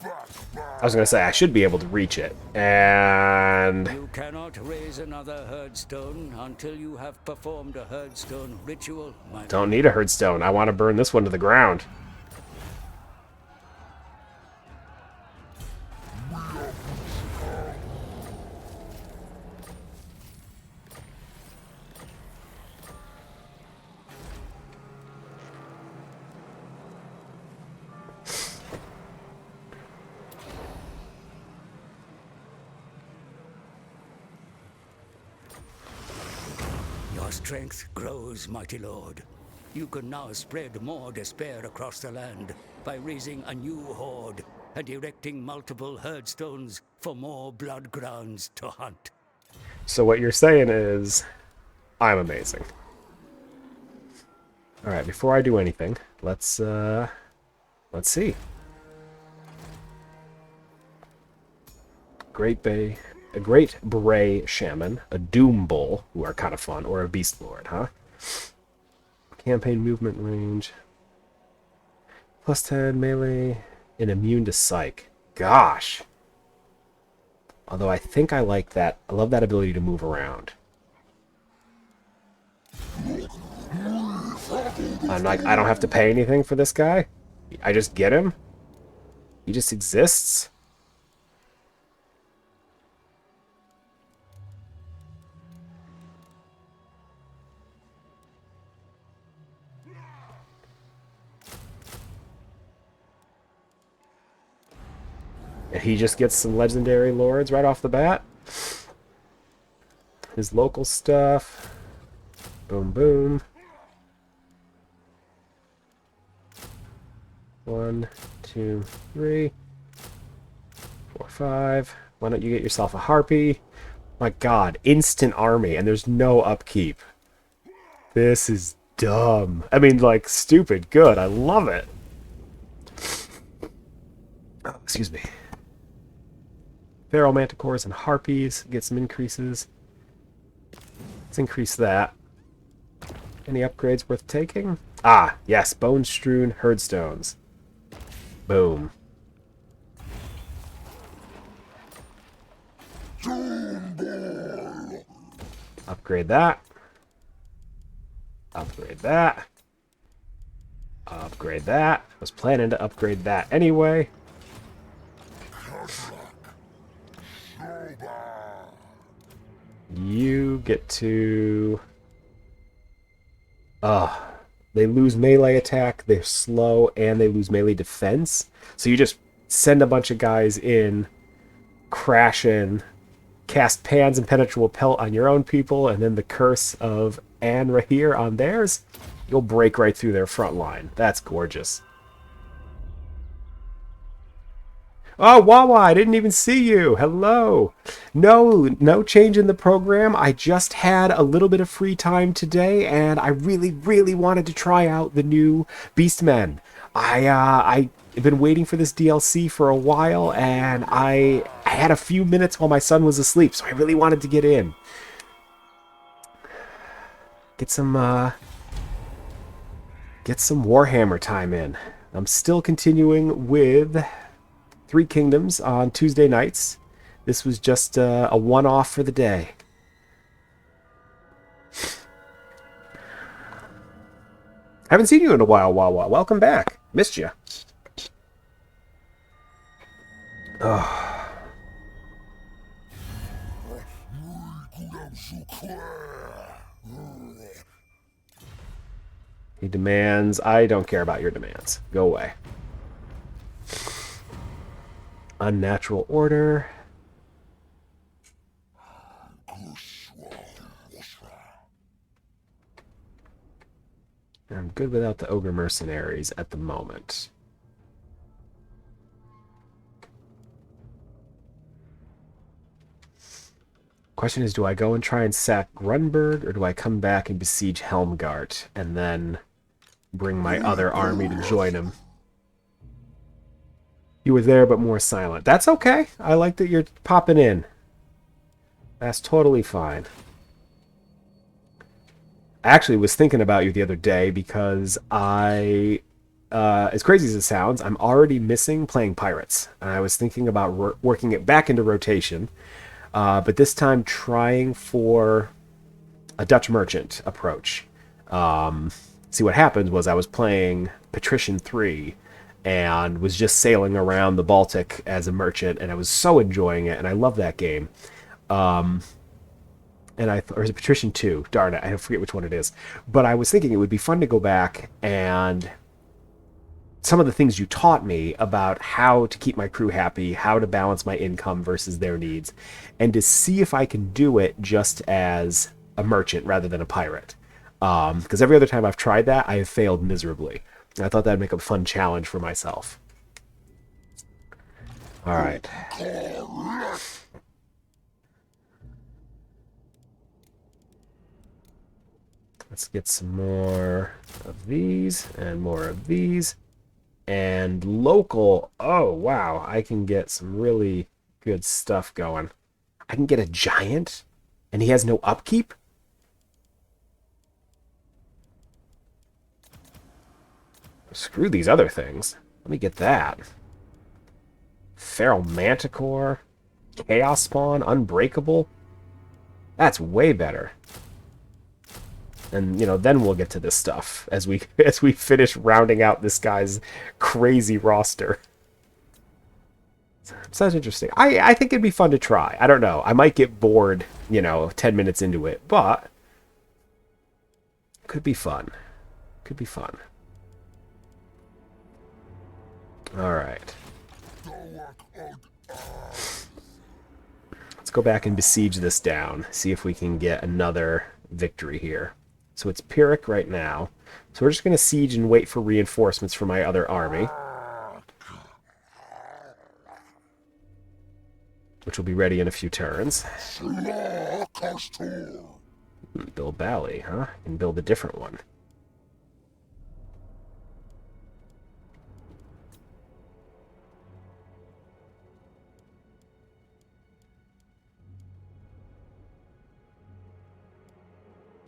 I was going to say, I should be able to reach it. And You cannot raise another herdstone until you have performed a herdstone ritual, my don't need a herdstone. I want to burn this one to the ground. Your strength grows, mighty lord. You can now spread more despair across the land by raising a new horde and erecting multiple herdstones for more blood grounds to hunt. So what you're saying is, I'm amazing. All right, before I do anything, let's see. A great beret shaman, a doom bull, who are kind of fun, or a beast lord, huh? Campaign movement range. Plus 10 melee and immune to psych. Gosh. Although I think I like that. I love that ability to move around. I'm like, I don't have to pay anything for this guy. I just get him. He just exists. And he just gets some legendary lords right off the bat. His local stuff. Boom, boom. 1, 2, 3, 4, 5. Why don't you get yourself a harpy? My god, instant army, and there's no upkeep. This is dumb. I mean, like, stupid good. I love it. Oh, excuse me. Feral manticores and harpies get some increases. Let's increase that. Any upgrades worth taking? Ah, yes, bone-strewn herdstones. Boom. Upgrade that. Upgrade that. Upgrade that. I was planning to upgrade that anyway. You get to... they lose melee attack, they're slow, and they lose melee defense. So you just send a bunch of guys in, crash in, cast Pan's Impenetrable Pelt on your own people, and then the Curse of An Rahir on theirs. You'll break right through their front line. That's gorgeous. Oh, Wawa, I didn't even see you. Hello. No change in the program. I just had a little bit of free time today, and I really, really wanted to try out the new Beastmen. I've been waiting for this DLC for a while, and I had a few minutes while my son was asleep, so I really wanted to get in. Get some Warhammer time in. I'm still continuing with Three Kingdoms on Tuesday nights. This was just a one-off for the day. Haven't seen you in a while, Wawa. Welcome back. Missed you. Oh. He demands. I don't care about your demands. Go away. Unnatural order. I'm good without the ogre mercenaries at the moment. Question is, do I go and try and sack Grunberg, or do I come back and besiege Helmgart, and then bring my other army to join him? You were there, but more silent. That's okay. I like that you're popping in. That's totally fine. I actually was thinking about you the other day because as crazy as it sounds, I'm already missing playing pirates. And I was thinking about working it back into rotation, but this time trying for a Dutch merchant approach. See, what happened was I was playing Patrician 3 and was just sailing around the Baltic as a merchant, and I was so enjoying it, and I love that game. Or is it Patrician 2? Darn it, I forget which one it is. But I was thinking it would be fun to go back and some of the things you taught me about how to keep my crew happy, how to balance my income versus their needs, and to see if I can do it just as a merchant rather than a pirate. Because every other time I've tried that, I have failed miserably. And I thought that'd make a fun challenge for myself. All right. Let's get some more of these and more of these. And local. Oh, wow. I can get some really good stuff going. I can get a giant, and he has no upkeep? Screw these other things. Let me get that. Feral Manticore. Chaos Spawn. Unbreakable. That's way better. And, then we'll get to this stuff as we finish rounding out this guy's crazy roster. Sounds interesting. I think it'd be fun to try. I don't know. I might get bored, 10 minutes into it, but could be fun. Could be fun. All right. Let's go back and besiege this down. See if we can get another victory here. So it's Pyrrhic right now. So we're just going to siege and wait for reinforcements for my other army, which will be ready in a few turns. Build Bally, huh? And build a different one.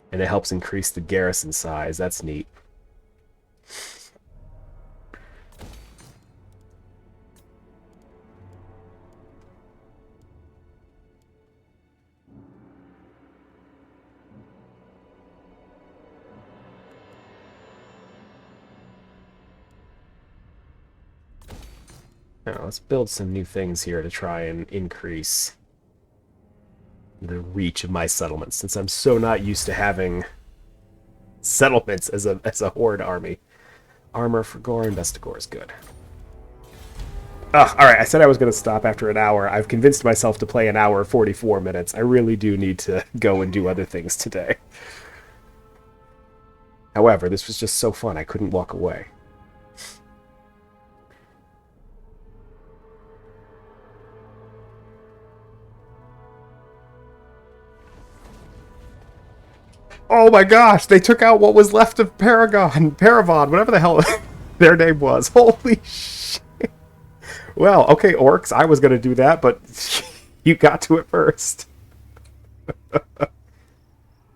And it helps increase the garrison size. That's neat. Now, let's build some new things here to try and increase the reach of my settlements, since I'm so not used to having settlements as a horde army. Armor for Gore and Vestigore is good. Alright, I said I was going to stop after an hour. I've convinced myself to play an hour 44 minutes. I really do need to go and do other things today. However, this was just so fun, I couldn't walk away. Oh my gosh, they took out what was left of Paravon, whatever the hell their name was. Holy shit. Well, okay, orcs, I was going to do that, but you got to it first.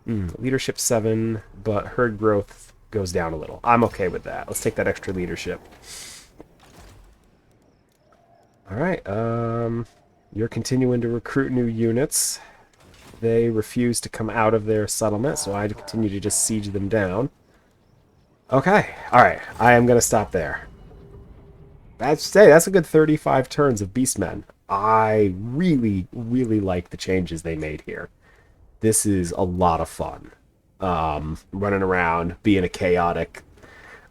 Leadership 7, but herd growth goes down a little. I'm okay with that. Let's take that extra leadership. All right. You're continuing to recruit new units. They refuse to come out of their settlement, so I continue to just siege them down. Okay. All right. I am going to stop there. That's a good 35 turns of Beastmen. I really, really like the changes they made here. This is a lot of fun. Running around, being a chaotic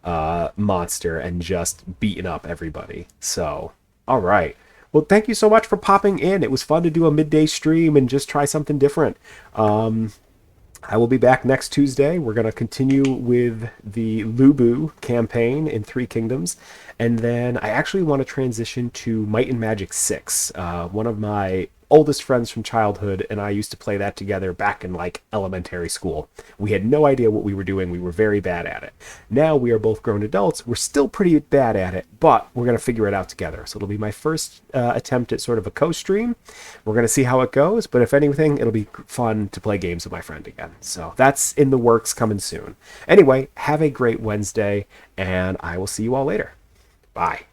monster, and just beating up everybody. So, all right. Well, thank you so much for popping in. It was fun to do a midday stream and just try something different. I will be back next Tuesday. We're going to continue with the Lubu campaign in Three Kingdoms. And then I actually want to transition to Might and Magic 6. One of my oldest friends from childhood and I used to play that together back in like elementary school. We had no idea what we were doing. We were very bad at it. Now we are both grown adults. We're still pretty bad at it, but we're going to figure it out together. So it'll be my first attempt at sort of a co-stream. We're going to see how it goes, but if anything, it'll be fun to play games with my friend again. So that's in the works, coming soon. Anyway, have a great Wednesday, and I will see you all later. Bye.